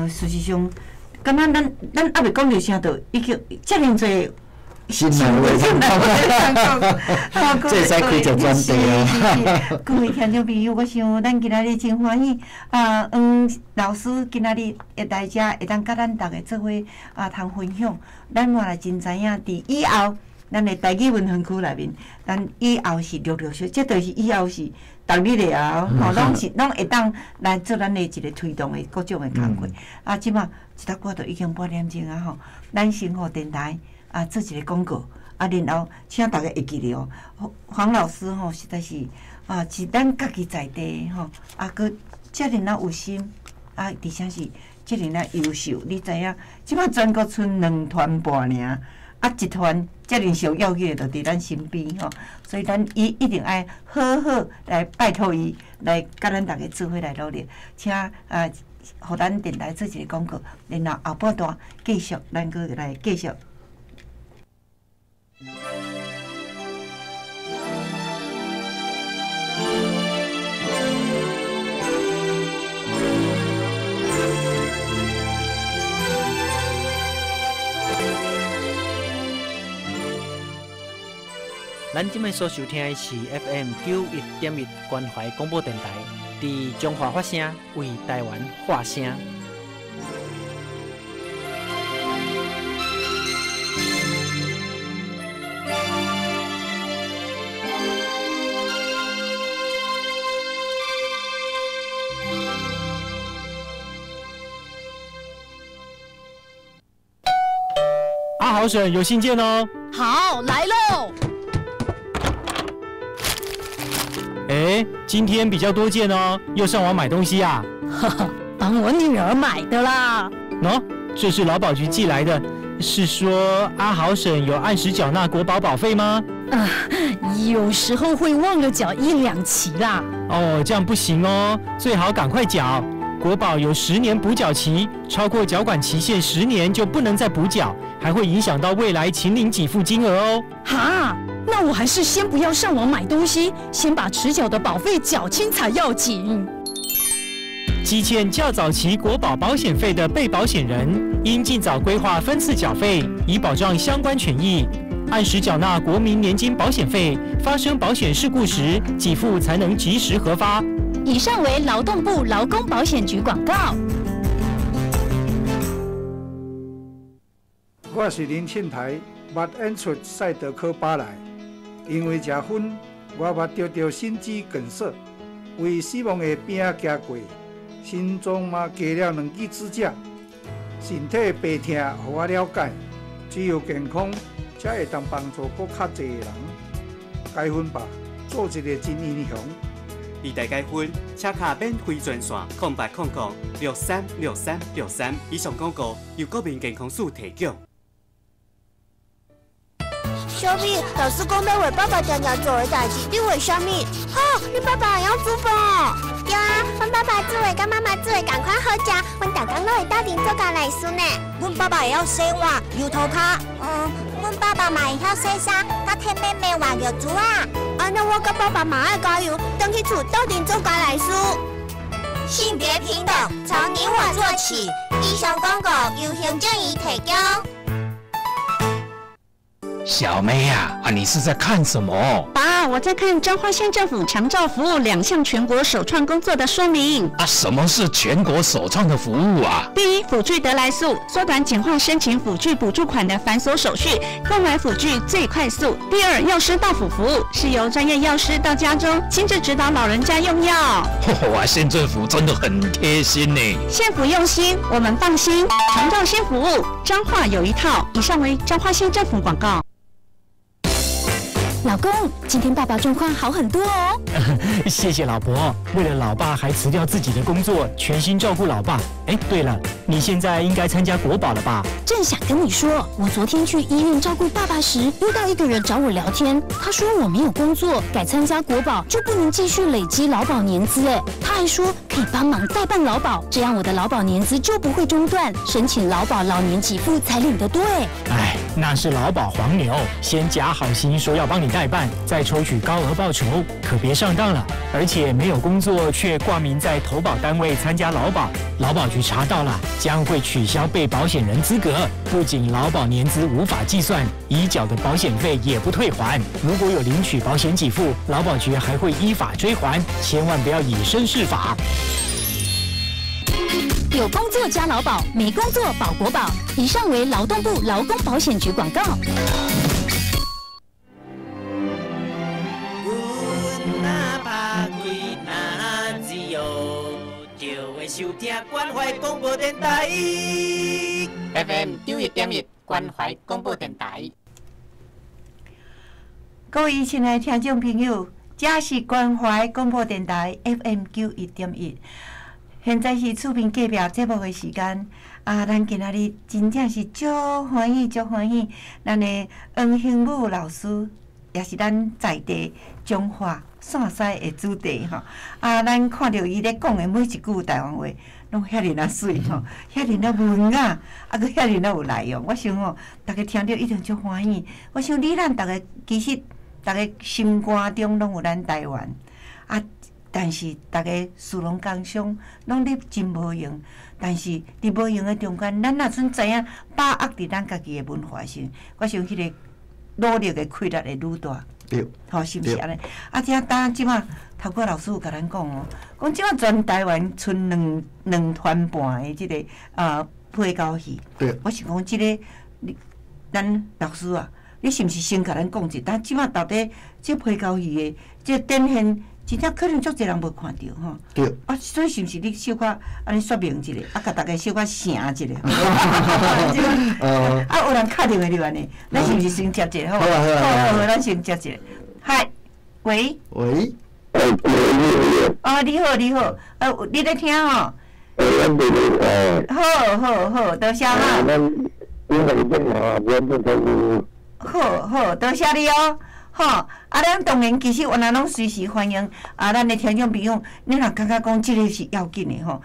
事实上，敢若咱还袂讲着啥，着已经遮尔济。新来话，这使开一专题啊！各位听众朋友，我想咱今仔日真欢喜啊！老师今仔日会来遮，会当甲咱逐个做伙通分享。咱嘛来真知影，伫以后咱的台语文化区内面，咱以后是陆续，这就是以后是逐日的啊！吼，拢会当来做咱的一个推动的各种的工作。啊，即马一搭歌都已经8点钟啊！吼，咱生活电台。做一个广告，然后请大家会记得哦。黄老师吼，实在是是咱家己在地吼，佮遮尔有心，而且是遮尔优秀。你知影，即摆全国剩2团半尔，一团遮尔上要紧的，就伫咱身边吼。所以咱一定爱好好来拜托伊，来甲咱大家做伙来努力，请互咱电台做一个广告，然后后半段继续，咱搁来继续。咱今麦所收听的是 FM 91.1关怀广播电台，伫中华发声，为台湾发声。阿豪婶有信件哦。好，来喽。哎，今天比较多件哦，又上网买东西啊？哈哈，帮我女儿买的啦。喏，这是劳保局寄来的，是说阿豪婶有按时缴纳国保保费吗？有时候会忘了缴1、2期啦。哦，这样不行哦，最好赶快缴。国保有10年补缴期，超过缴管期限10年就不能再补缴，还会影响到未来秦领给付金额哦。哈，那我还是先不要上网买东西，先把迟缴的保费缴清才要紧。积欠较早期国保保险费的被保险人，应尽早规划分次缴费，以保障相关权益。按时缴纳国民年金保险费，发生保险事故时，给付才能及时核发。以上为劳动部劳工保险局广告。我是林庆台，目演出赛德克巴莱，因为食薰，我目常心肌梗塞，为死亡的边仔行过，心脏嘛加了2支支架，身体白痛，互我了解，只有健康才会当帮助搁较侪人。解薰吧，做一个真英雄。二代解分，车卡免费专线0800636363。以上广告由国民健康署提供。小米，老师讲要为爸爸常常做的代志，你为什么？哈，你爸爸会晓煮饭？对啊，阮爸爸煮的甲妈妈煮的同款好食，阮逐工都会斗阵做家内事呢。阮爸爸会晓洗碗、油头壳，阮爸爸嘛会晓洗衫，甲替妹妹换尿珠啊。安尼我甲爸爸嘛爱加油，回去厝斗阵做家内事。性别平等，从你我做起。以上广告由行政院提供。小妹呀，你是在看什么？爸，我在看彰化县政府长照服务2项全国首创工作的说明。什么是全国首创的服务啊？第一，辅具得来速，缩短简化申请辅具补助款的繁琐手续，购买辅具最快速。第二，药师到府服务，是由专业药师到家中亲自指导老人家用药。哇，县政府真的很贴心呢。县府用心，我们放心。长照新服务，彰化有一套。以上为彰化县政府广告。老公，今天爸爸状况好很多哦。谢谢老婆，为了老爸还辞掉自己的工作，全心照顾老爸。哎，对了，你现在应该参加国保了吧？正想跟你说，我昨天去医院照顾爸爸时，遇到一个人找我聊天，他说我没有工作，改参加国保就不能继续累积劳保年资。哎，他还说可以帮忙代办劳保，这样我的劳保年资就不会中断，申请劳保老年给付才领得多。哎，那是劳保黄牛，先假好心说要帮你代办，再抽取高额报酬，可别上当了。而且没有工作却挂名在投保单位参加劳保，劳保局查到了，将会取消被保险人资格。不仅劳保年资无法计算，已缴的保险费也不退还。如果有领取保险给付，劳保局还会依法追还，千万不要以身试法。有工作加劳保，没工作保国保。以上为劳动部劳工保险局广告。收听关怀广播电台 FM 91.1关怀广播电台。各位亲爱的听众朋友，这是关怀广播电台 FM 91.1。现在是厝边隔壁节目的时间咱今仔日真正是足欢喜，足欢喜。咱的黄兴武老师也是咱在地中华陕西的子弟吼，咱看到伊咧讲的每一句台湾话，拢遐尔水吼，遐尔文雅，阁遐尔有内容。我想大家听到一定足欢喜。我想咱大家其实大家心肝中拢有咱台湾但是大家事农工商拢咧真无用。但是伫无用的中间，咱若准知影把握伫咱家己的文化上，我想迄个努力的气力会愈大。对，吼，是毋是安尼？啊，这当即马头壳老师有甲咱讲哦，讲即马全台湾剩两团半的即个配交戏。对，我是讲即个，咱老师啊，你是毋是先甲咱讲一？但即马到底即配交戏的即展现，真正可能足侪人无看到吼。对。啊，所以是毋是你小可安尼说明一下，啊，甲大家小可醒一下？啊，有人敲电话入安尼，咱是毋是先接一下？好，好，咱先接一下。嗨，喂。喂。你好，你好，你咧听吼？好，多谢哈。好，多谢你哦。好，咱当然其实我咱拢随时欢迎咱的听众朋友，你若感觉讲即个是要紧的吼，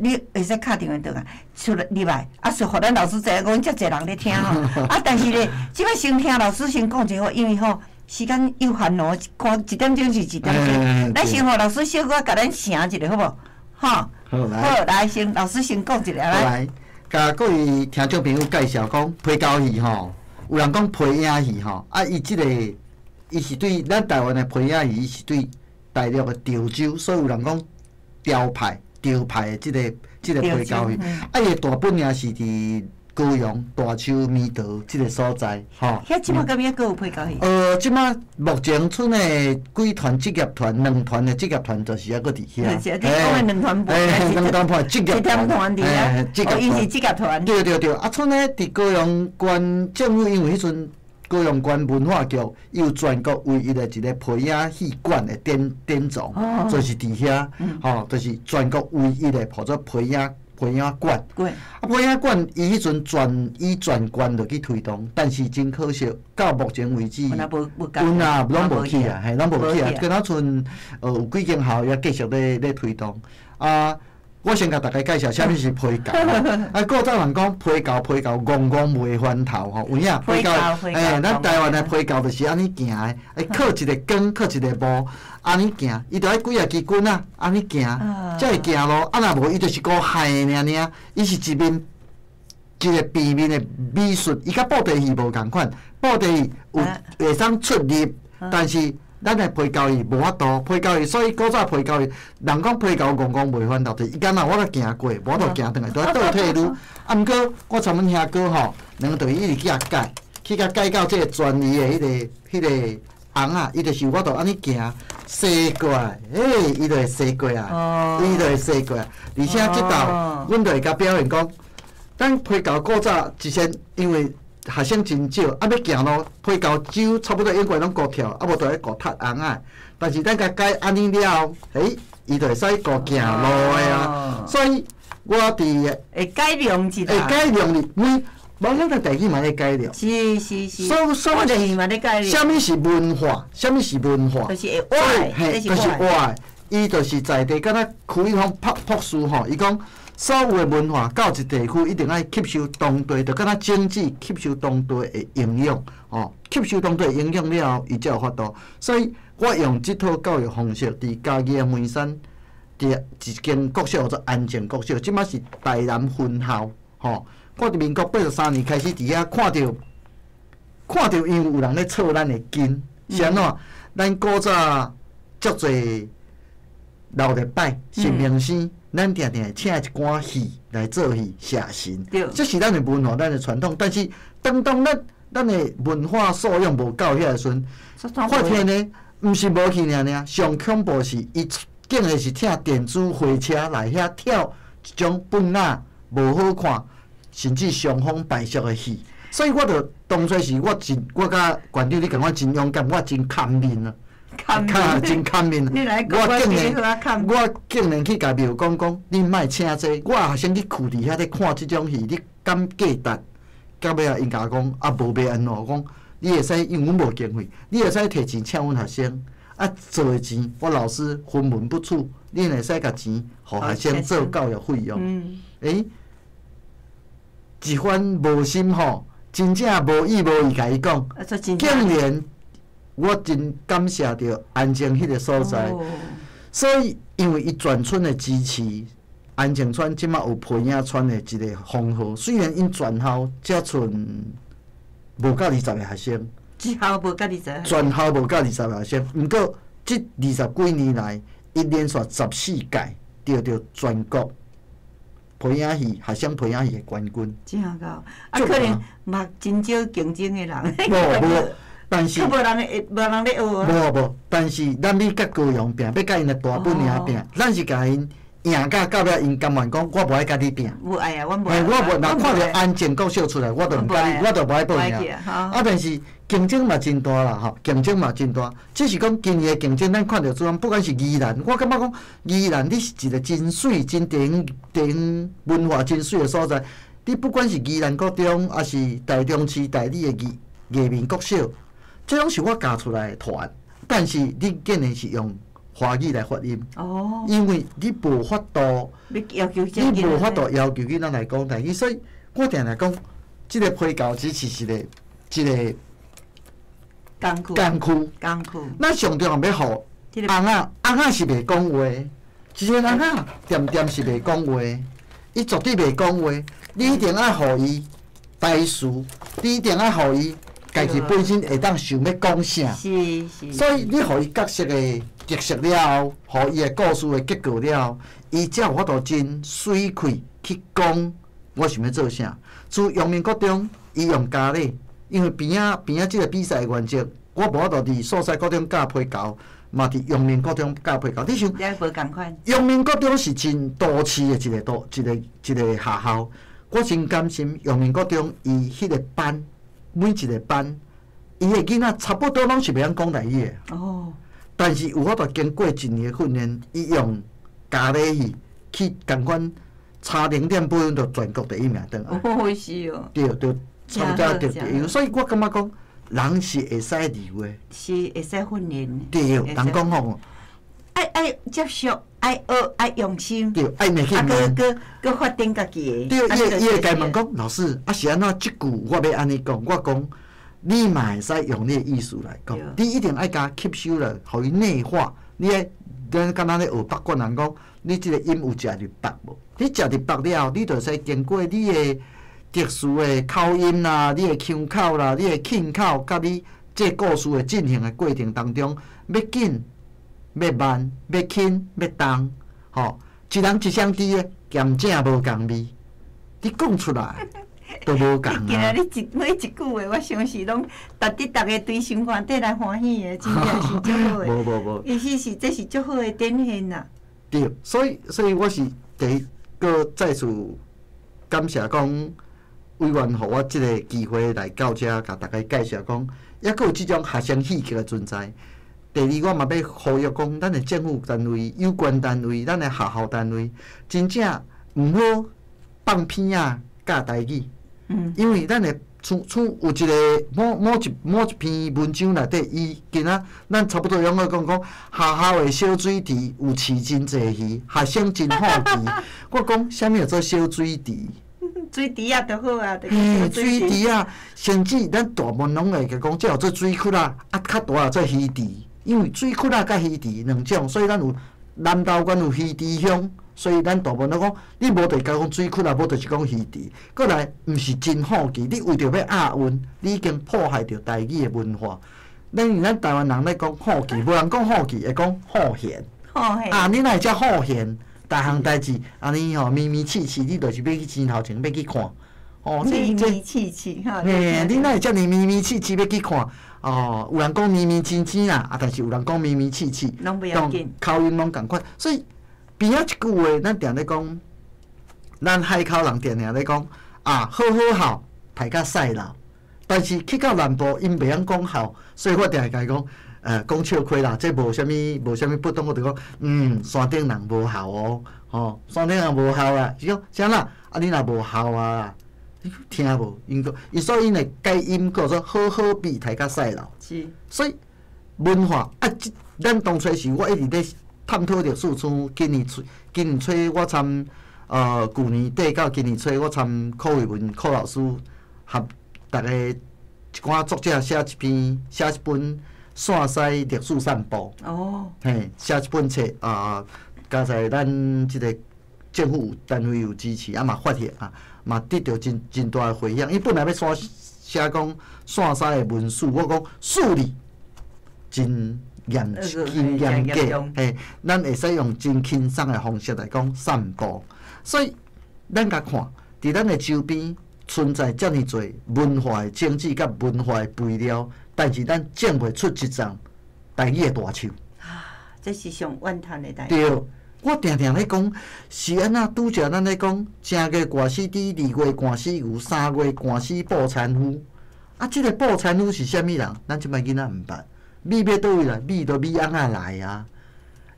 你会使敲电话倒来，出来入来，是互咱老师知影讲遮侪人咧听吼。但是咧，即摆先听老师先讲一下，因为吼时间有限哦，看1点钟是1点钟，咱先互老师小可甲咱醒一下，好无？好，来先老师先讲一下来。甲各位听众朋友介绍讲皮交戏吼，有人讲皮影戏吼，伊是对咱台湾的皮影戏，伊是对大陆的潮州，所以有人讲潮派的即个皮交戏，伊的大本营是伫高雄大洲弥陀即个所在，吼。遐即摆敢也阁有皮交戏？即摆目前剩的几团职业团，2团的职业团就是还阁伫遐。你讲的2团半，2团半职业团伫遐，伊是职业团。对，剩的伫高雄县政府，因为迄阵高雄县文化局有全国唯一的一个皮影戏馆的典藏，就是伫遐，吼，就是全国唯一的，或者皮影馆。皮影馆伊迄阵全县落去推动，但是真可惜，到目前为止，拢无去啊，拢无去啊，跟咱村有几间校也继续咧推动啊。我先甲大家介绍啥物是皮教。古早人讲皮教，戆袂翻头吼，有影皮教，咱台湾的皮教就是安尼行的，靠一个光，靠一个幕，安尼行，伊着爱几啊支棍啊，安尼行，才会行路。若无，伊就是个害的尔，伊是一个平面的美术，伊甲布袋戏无共款，布袋戏有会当出入，但是。咱的皮交易无法度，皮交易，所以古早皮交易，人讲皮交戆袂翻头，就是伊敢若我都行过，无法度行转来，都倒退路。毋过我参阮兄哥吼，两个就一直去改，去改到这个专业的迄个红啊，伊就是我度安尼行，西过来，伊就会西过啊，伊就会西过啊。而且即道，阮就会甲表现讲，咱皮交古早之前因为。学生真少，要行路，皮交手差不多应该拢顾跳，无就咧顾踢红啊。但是咱甲改安尼了后，伊就会使顾行路的啊。所以我伫会改良一下，会改良哩，无咱个代志嘛咧改良。是。所以嘛咧改良。啥物是文化？啥物是文化？就是会歪，就是歪。伊就是在地，敢若开放朴素吼，伊讲。所有的文化到一地区，一定爱吸收当地，就敢若经济吸收当地的营养，吸收当地的营养了后，伊才有法度。所以我用即套教育方式，伫嘉义的梅山，伫一间国小叫做安静国小，即摆是台南分校，我伫民国83年开始伫遐看到，因为有人咧操咱的筋，是安怎？咱古早足侪老一摆是明星。咱定定请一寡戏来做戏写神，这是咱的文化，咱的传统。但是当咱的文化素养无够遐时阵，发现呢，毋是无去尔，上恐怖是伊竟然是请电子火车来遐跳一种本仔无好看，甚至伤风败俗的戏。所以我就当初是我甲馆长你感觉真勇敢，我真堪面啊！真堪面，我竟然去甲庙讲，你莫请这，我学生去徛伫遐咧看即种戏，你敢价值？到尾啊，因甲我讲无要安怎讲，你会使，因为阮无经费，你会使摕钱请阮学生，做的钱我老师分文不出，你会使甲钱互学生做教育费用。一番无心吼，真正无意甲伊讲，竟然。我真感谢着安静迄个所在，所以因为伊全村的支持，安静村即马有皮影村的一个封号。虽然因全校才剩无到20个学生，全校无到20学生，毋过即20几年来，伊连续14届得到全国皮影戏学生皮影戏的冠军。真高，啊，可能嘛真少竞争的人。无，但是无人咧学啊。无，但是咱要甲高雄拼，要甲因的大本营拼，咱是甲因。赢到尾，因甘愿讲，我无爱甲你拼。无爱啊，我无。我无，若看到安建国小出来，我就毋甲你，我就无爱报赢。啊，但是竞争嘛真大啦，吼，竞争嘛真大。只是讲今年的竞争，咱看到做，不管是宜兰，我感觉讲宜兰，你是一个真水、真电影文化真水的所在。你不管是宜兰国中，还是台中市台里的艺民国小，这拢是我教出来的团，但是你竟然是用华语来发音，因为你无法度，你无法度要求囡仔来讲台语，所以我定来讲，即个批教只是一个工区。咱上重要要互翁仔是袂讲话，一个翁仔点是袂讲话，伊绝对袂讲话，你一定爱互伊台词，你一定爱互伊家己本身会当想要讲啥。是。所以你互伊角色的特色了后，互伊的故事的结构了后，伊才有法度真水开去讲我想要做啥。从阳明国中，伊用咖喱，因为边仔即个比赛的原则，我无法度伫所在国中教批教，嘛伫阳明国中教批教。你想，无共款。阳明国中是真都市的一个学校，我真甘心阳明国中伊迄个班，每一个班，伊的囡仔差不多拢是袂晓讲台语的。但是有法度经过1年的训练，伊用咖喱戏去共款差0.8分就全国第1名转来。是哦。对，差不多就第1，所以我感觉讲，人是会使留的。是会使训练。对，人讲吼，爱接受，爱学，爱用心。对，爱耐去问。佮发展家己的。对，伊会甲问讲，老师，是安怎？即句我要安尼讲，我讲。你嘛会使用你的意思来讲，你一定爱甲吸收了，互伊内化。咱敢若咧学北管人讲，你即个音有食入北无？你食入北了后，你就使经过你的特殊的口音啦、你的腔口啦、你的轻口，甲你这故事的进行的过程当中，要紧、要慢、要轻、要重，吼，一人一声滴的，咸正无共味，你讲出来。都无共啊！今日每一句话，我相信拢逐个对心肝底来欢喜的，真正是足好的。无，意思是这是足好的展现啦。对，所以我是第一个再次感谢讲委员，互我即个机会来到遮，甲大家介绍讲，抑阁有即种学生戏剧的存在。第二，我嘛要呼吁讲，咱的政府单位、有关单位、咱的学校单位，真正毋好放片啊，教台语。因为咱的有一个某一篇文章内底，伊今仔咱差不多用个讲学校的小水池有饲真济鱼，学生真好奇。我讲啥物叫做小水池？水池啊，就好啊，水池啊，甚至咱大部分拢会讲，这叫做水窟啊，较大叫做鱼池。因为水窟啊甲鱼池两种，所以咱有南投县有鱼池乡。所以咱大部分都讲，你无得讲水窟啊，无就是讲鱼池。过来，毋是真好奇，你为着要押韵，你已经破坏着台语的文化。咱台湾人咧讲好奇，无人讲好奇，会讲好闲。啊，你哪会遮好闲？逐项代志安尼吼，咪咪气气，你就是要去前头前要去看。咪咪气气，哈。嘿，你哪会遮尔咪咪气气要去看？有人讲咪咪青青啦，但是有人讲咪咪气气，拢不要紧，口音拢共款，所以。边仔一句话，咱定咧讲，咱海口人定定咧讲好好排甲赛啦。但是去到南部，因袂晓讲好，所以我定会甲伊讲，讲笑亏啦，这无啥物不懂，我就讲，山顶人无效哦，山顶人无效啦，是讲啥啦？你若无效啊，你听无？因所以因会改音叫做好比排甲赛啦。是，所以文化咱当初是我一直咧。探讨着四川今年初我参旧年底到今年初我参柯伟文柯老师合大家一寡作者写一本线西历史散步。嘿，写一本册加在咱即个政府单位有支持，嘛发现嘛得到真大的回响。伊本来要写讲线西的文史，我讲数理真严格，嘿，咱会使用真轻松的方式来讲散步。所以咱甲看，伫咱的周边存在遮尔多文化的政治甲文化的肥料，但是咱种袂出一丛台语的大树。这是上怨叹的代志。对，我定定咧讲，是安那拄则咱咧讲，正月寒死猪，2月寒死牛，3月寒死布产妇。啊，即个布产妇是啥物人？咱即摆囡仔毋捌，米要倒位来？米都米翁仔来啊！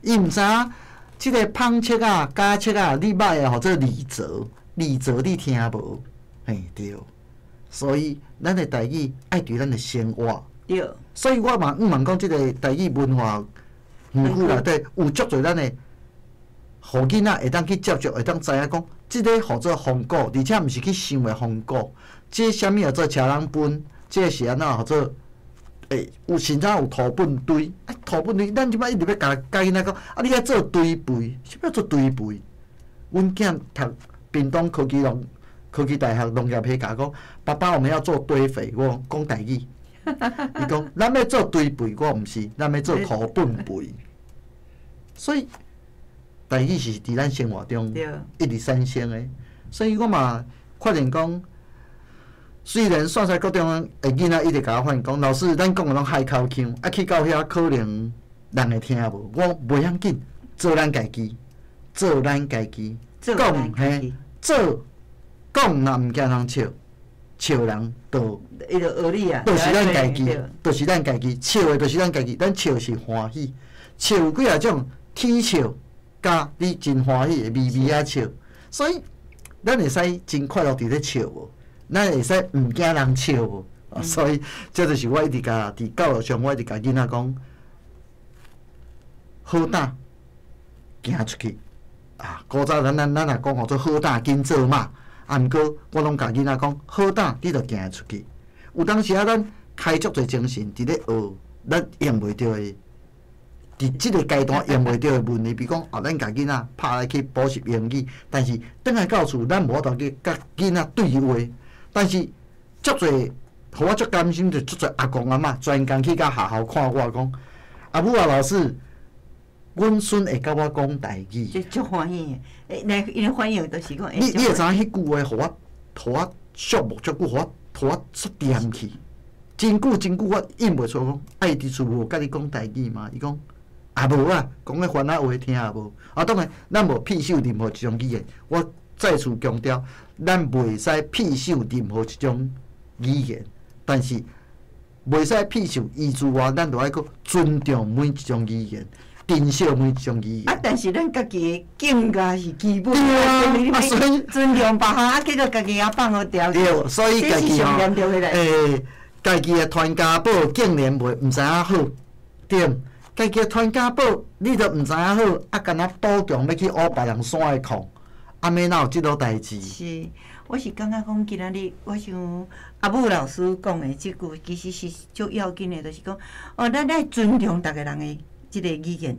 伊毋知影，即个芳切啊、加切啊，你捌诶吼做李泽，李泽你听无？嘿，对。所以咱的台语爱伫咱的生活。对。所以我嘛问讲，即个台语文化。园区内底有足侪咱的，互囡仔会当去接触，会当知影讲，即个号做风果，而且毋是去想的风果。即虾米叫做车人粪？即是安怎号做？有甚至有土本堆，土本堆，咱即摆一直要教囡仔讲，你爱做堆肥，啥物做堆肥？阮囝读屏东科技大学农业系甲讲，爸爸我们要做堆肥，我讲台语。伊讲，咱要做堆肥，我毋是，咱要做土本肥。所以，台语是伫咱生活中一直产生的。所以我嘛确认讲，虽然线西国中的囡仔一直甲我反映讲，老师，咱讲的拢海口腔，去到遐可能人会听无。我袂要紧，做咱家己，做咱家己，讲嘿，做讲若毋惊人笑。笑人都，伊就学你啊，都是咱家己，都是咱家己，笑的都是咱家己，咱笑是欢喜，笑有几啊种，天笑，甲你真欢喜的微微啊笑，所以咱会使真快乐伫咧笑无，咱会使毋惊人笑无，所以这就是我一直甲伫教育上，我一直甲囡仔讲，好胆行出去啊！古早咱也讲吼做好胆紧做嘛。啊，毋过我拢甲囡仔讲，好胆你着行出去。有当时啊，咱开足侪精神伫咧学，咱用袂着的，伫即个阶段用袂着的问题，比如讲啊，咱甲囡仔拍来去补习英语，但是转来到厝，咱无法度去甲囡仔对话。但是足侪，互我足甘心，就足侪阿公阿嬷专工去甲学校看我讲，阿母啊老师。阮孙会甲我讲台语，就足欢喜诶！因为反应就是讲，你会知影迄句话，互我寂寞足久，互我煞掂去，真久我应袂出讲，爱伫厝无甲你讲台语嘛？伊讲啊无啊，讲个烦恼话听也无。啊，当然咱无庇守任何一种语言，我再次强调，咱袂使庇守任何一种语言，但是袂使庇守以之外，咱着爱个尊重每一种语言。珍惜每一种语言。啊，但是咱家己的境界是基本。对啊，所以尊重别项，啊，结果家己也放好条。对，所以家己吼，家己的传家宝竟然毋知影好，对，家己的传家宝你都毋知影好，啊，干那赌强要去挖别人山的矿，啊，免哪有即落代志？是，我是感觉讲今仔日，我想阿母老师讲的即句，其实是足要紧的，就是讲，咱爱尊重逐个人的。即个语言，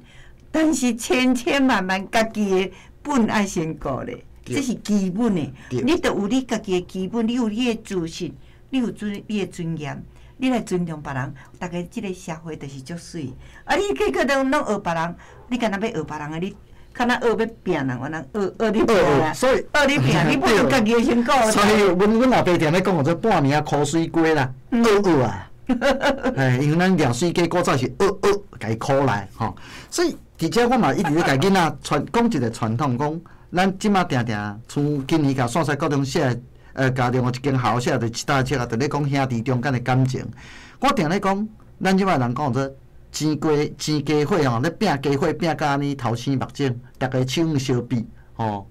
但是千万家己的本爱先顾咧，这是基本的。你得有你家己的基本，你有你的自信，你有你的尊严，你来尊重别人。大家即个社会就是足水。啊，你去可能拢学别人，你干那要学别人的，你敢若学要拼人，有人学你拼啊。所以学你拼，你不如家己先顾。所以，阮老爸定咧讲，做半年苦水鸡啦，学啊。因为咱凉水鸡古早是甲伊苦来吼，所以而且我嘛一直咧甲囡仔讲一个传统，讲咱即马定像今年甲线西高中写家另外一间校写着一大册啊，着咧讲兄弟中间的感情。我定咧讲，咱即摆人讲做煎鸡火吼，咧拼鸡火拼甲安尼头生目肿，逐个手相比吼。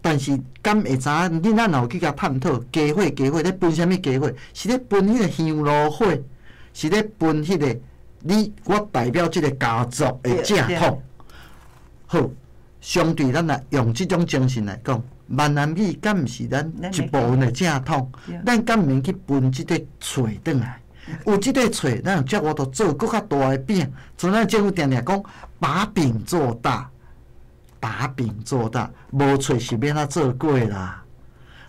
但是，敢会知影？恁咱有去甲探讨鸡火咧分啥物鸡火？是咧分迄个香炉火，是咧分迄个我代表即个家族的正统。好，相对咱来用即种精神来讲，闽南语敢毋是咱一部分的正统？咱敢毋免去分即个揣转来？有即个揣，咱有接我着做搁较大的饼。像咱政府定讲，把饼做大。把饼做大，无揣是免他做过啦。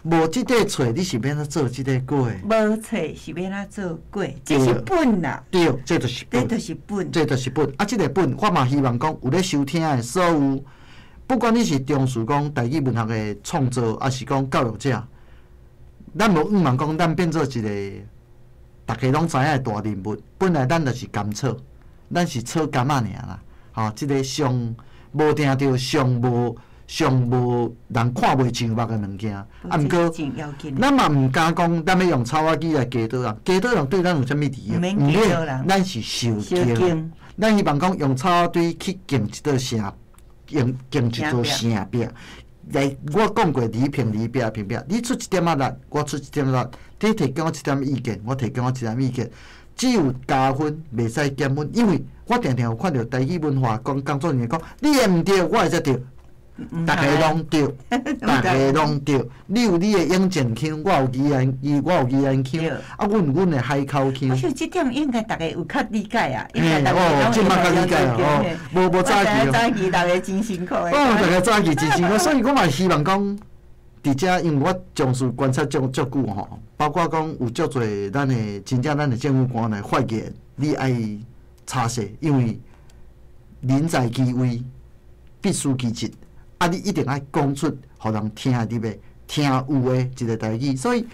无即块册，你是要怎做即个果的？无册是要怎做果？这是本啦。对，这就是本。这就是本。这就是本。啊，即个本，我嘛希望讲有咧收听的所有，不管你是重视讲台语文学的创作，还是讲教育者，咱无毋茫讲，咱变做一个大家拢知影的大人物。本来咱就是甘草，咱是草甘仔尔啦。吼，即个上无听着，上无人看袂上目的物件。啊，毋过咱嘛毋敢讲，咱要用草仔机来加倒人，加倒人对咱有啥物利益？毋免，咱是受敬。咱希望讲用草仔堆去建一座城，建一座城壁。来，我讲过你评你壁，你出一点仔力，我出一点力，你提供我一点意见，我提供我一点意见。只有加分，袂使减分，因为我常常有看到台语文化工作人员讲，你也毋对，我会才对，大家拢对，大家拢对。你有你的永靖腔，我有宜兰腔，啊，阮的海口腔。我想这点应该大家有较理解啊，应该大家即马较理解哦，无早期早期大家真辛苦的。大家早期真辛苦，所以我嘛希望讲。伫遮，因为我从事观察足久吼，包括讲有足侪咱的真正咱的政府官来发言，你爱查实，因为人在其位，必须其职，啊，你一定爱讲出，互人听入的、听有的一个台语。所以，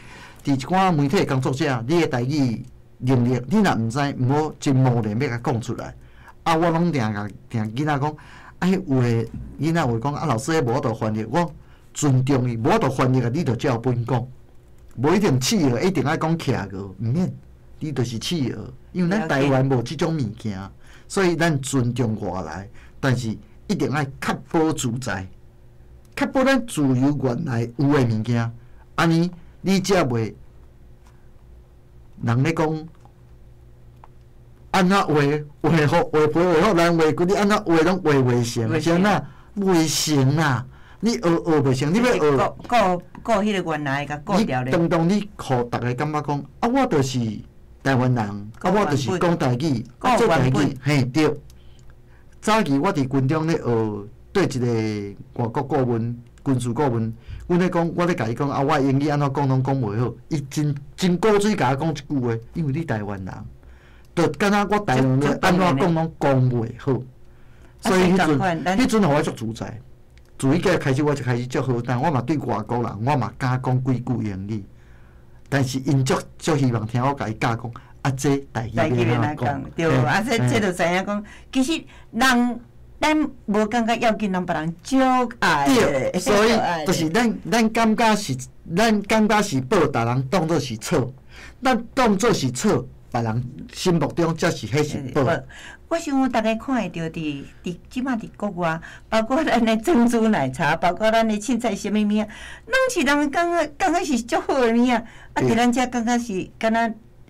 伫一寡媒体工作者，你的台语能力，你若毋知，毋好真冒然要甲讲出来。啊，我拢定囡仔讲，啊，有的囡仔会讲，啊，老师迄无法度翻译我。尊重伊，无法度翻译个，你着照本讲，无一定契合，一定爱讲客语，毋免，你就是契合。因为咱台湾无即种物件，所以咱尊重外来，但是一定爱确保自在，确保咱自由原来有诶物件，安尼你才袂人咧讲安怎话好，话配话好，人话骨你安怎话拢话袂成，是安怎袂成啦。你学袂成，你要学顾迄个原来甲顾掉咧。当你互逐个感觉讲，啊，我就是台湾人，啊，我就是讲台语，做台语，嘿，对。早期我伫军中咧学对一个外国顾问、军事顾问，阮咧讲，我咧甲伊讲，啊，我英语安怎讲拢讲袂好，伊真古水甲我讲一句话，因为你台湾人，就敢若我台湾人安怎讲拢讲袂好，所以迄阵互我足自在。自迄个开始，我就开始足好胆，我嘛对外国人，我嘛敢讲几句英语，但是因足希望听我甲伊教讲，啊，这台语要安怎讲？对，啊，这就知影讲，其实人咱无感觉要紧，人别人足爱对，所以就是咱感觉是报大人当作是错，咱当作是错，别人心目中才是迄是报。我想大家看会到伫即马伫国外，包括咱的珍珠奶茶，包括咱的凊彩什么物啊，拢是人感觉是足好的物啊。啊，伫咱遮感觉是敢若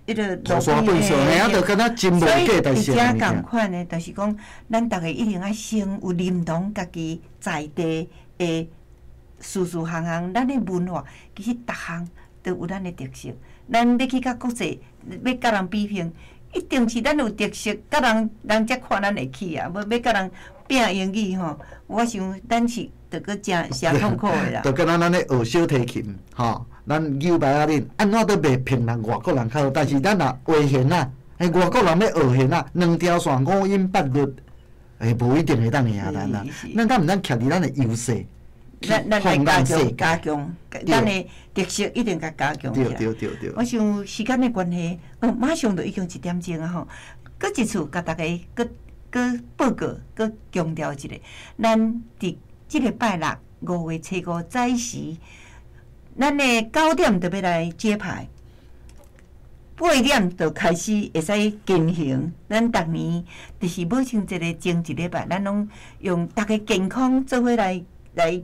迄个路边的，所以伫遮共款的，就是讲咱大家一定爱先有认同家己在地的事项，咱的文化其实逐项都有咱的特色。咱要去甲国际，要甲人比拼。一定是咱有特色，甲人才看咱会起啊！要甲人拼英语吼，我想咱是着搁诚痛苦的啦。着敢若咱咧学小提琴吼，咱牛排啊恁安怎都袂骗人外国人较好，但是咱若会弦啊，迄外国人要学弦啊，两条线五音八律，无一定会当赢咱啦。咱敢毋通徛伫咱的优势？咱来加强，咱的特色一定甲加强起来。对。我想时间的关系，马上就已经1点钟啊吼。搁一次甲大家搁报告，搁强调一下，咱伫即个拜六5月5早时，咱的9点就要来揭牌，8点就开始会使进行。咱逐年就是每像一个前一礼拜，咱拢用大家健康做伙来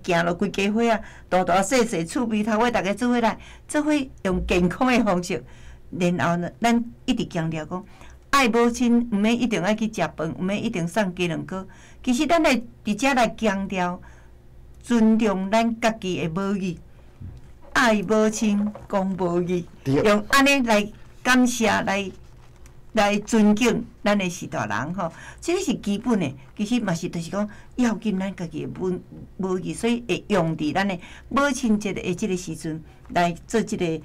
行落规家伙啊，大细厝边头尾，大家做伙来，做伙用健康的方式。然后呢，咱一直强调讲，爱母亲毋免一定爱去食饭，毋免一定送鸡卵糕。其实咱来伫遮来强调，尊重咱家己的母语，爱母亲讲母语，用安尼来感谢来来尊敬咱的士大人吼，这个是基本的。其实嘛是，就是讲要紧咱家己的母语，所以会用伫咱的母亲节的这个时阵来做这个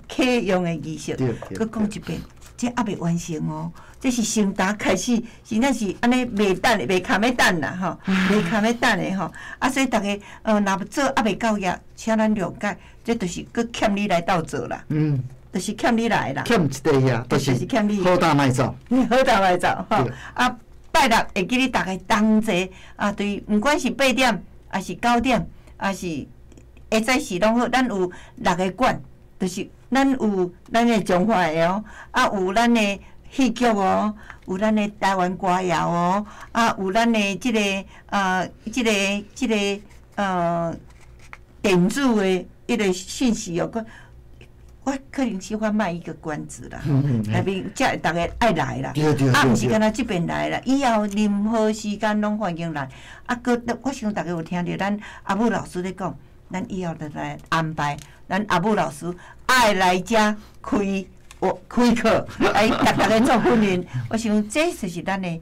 启用的仪式。佮讲一遍，这还未完成哦，这是先打开始，现在是安尼未等的，未堪要等啦吼，未堪要等的吼。所以大家若要做还未到页，请咱了解，这就是佮欠你来斗做啦。就是欠你来啦，欠一块遐，就是欠你好大卖走，好大卖走吼。拜六会记你大家同齐对，毋管是8点，还是9点，还是下早时拢好，咱有6个馆，就是咱有咱的中华的哦，有咱的戏剧哦，有咱的台湾歌谣哦，有咱的即个电子的一个讯息哦。我可能是我卖一个关子啦，内面才大家爱来啦，毋是干那即边来啦，以后任何时间拢欢迎来。我想大家有听到咱阿母老师咧讲，咱以后就来安排，咱阿母老师爱来遮开课，来甲大家做训练。我想这就是咱的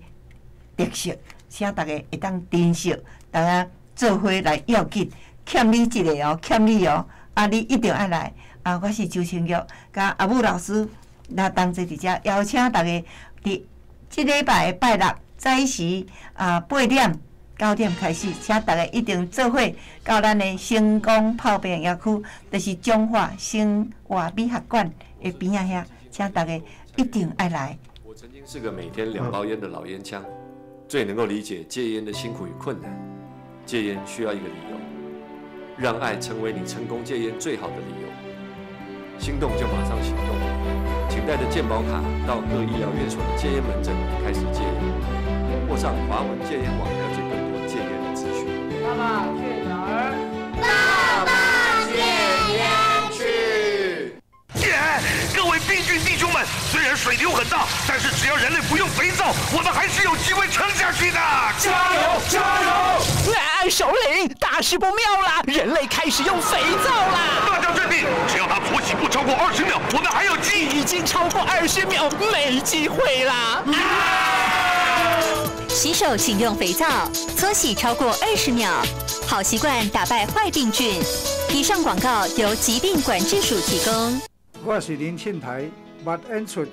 特色，请大家会当珍惜，大家做伙来要紧。欠你一个哦，欠你哦，你一定爱来。我是周清玉，甲阿母老师，那同齐伫遮邀请大家伫即礼拜的拜六早时8点9点开始，请大家一定做伙到咱的成功炮兵野区，就是中华生活美学馆的边仔遐，请大家一定爱来。我曾经是个每天2包烟的老烟枪，最能够理解戒烟的辛苦与困难。戒烟需要一个理由，让爱成为你成功戒烟最好的理由。心动就马上行动，请带着健保卡到各医疗院所的戒烟门诊开始戒烟，或上华文戒烟网了解更多戒烟的资讯。爸爸去哪儿？爸爸戒烟去。各位病菌弟兄们，虽然水流很大，但是只要人类不用肥皂，我们还是有机会撑下去的。加油，加油！首领，大事不妙啦！人类开始用肥皂啦！大家镇定，只要它搓洗不超过20秒，我们还有机。已经超过20秒，没机会啦！洗手请用肥皂，搓洗超过20秒，好习惯打败坏病菌。以上广告由疾病管制署提供。我是林庆台，捌演出。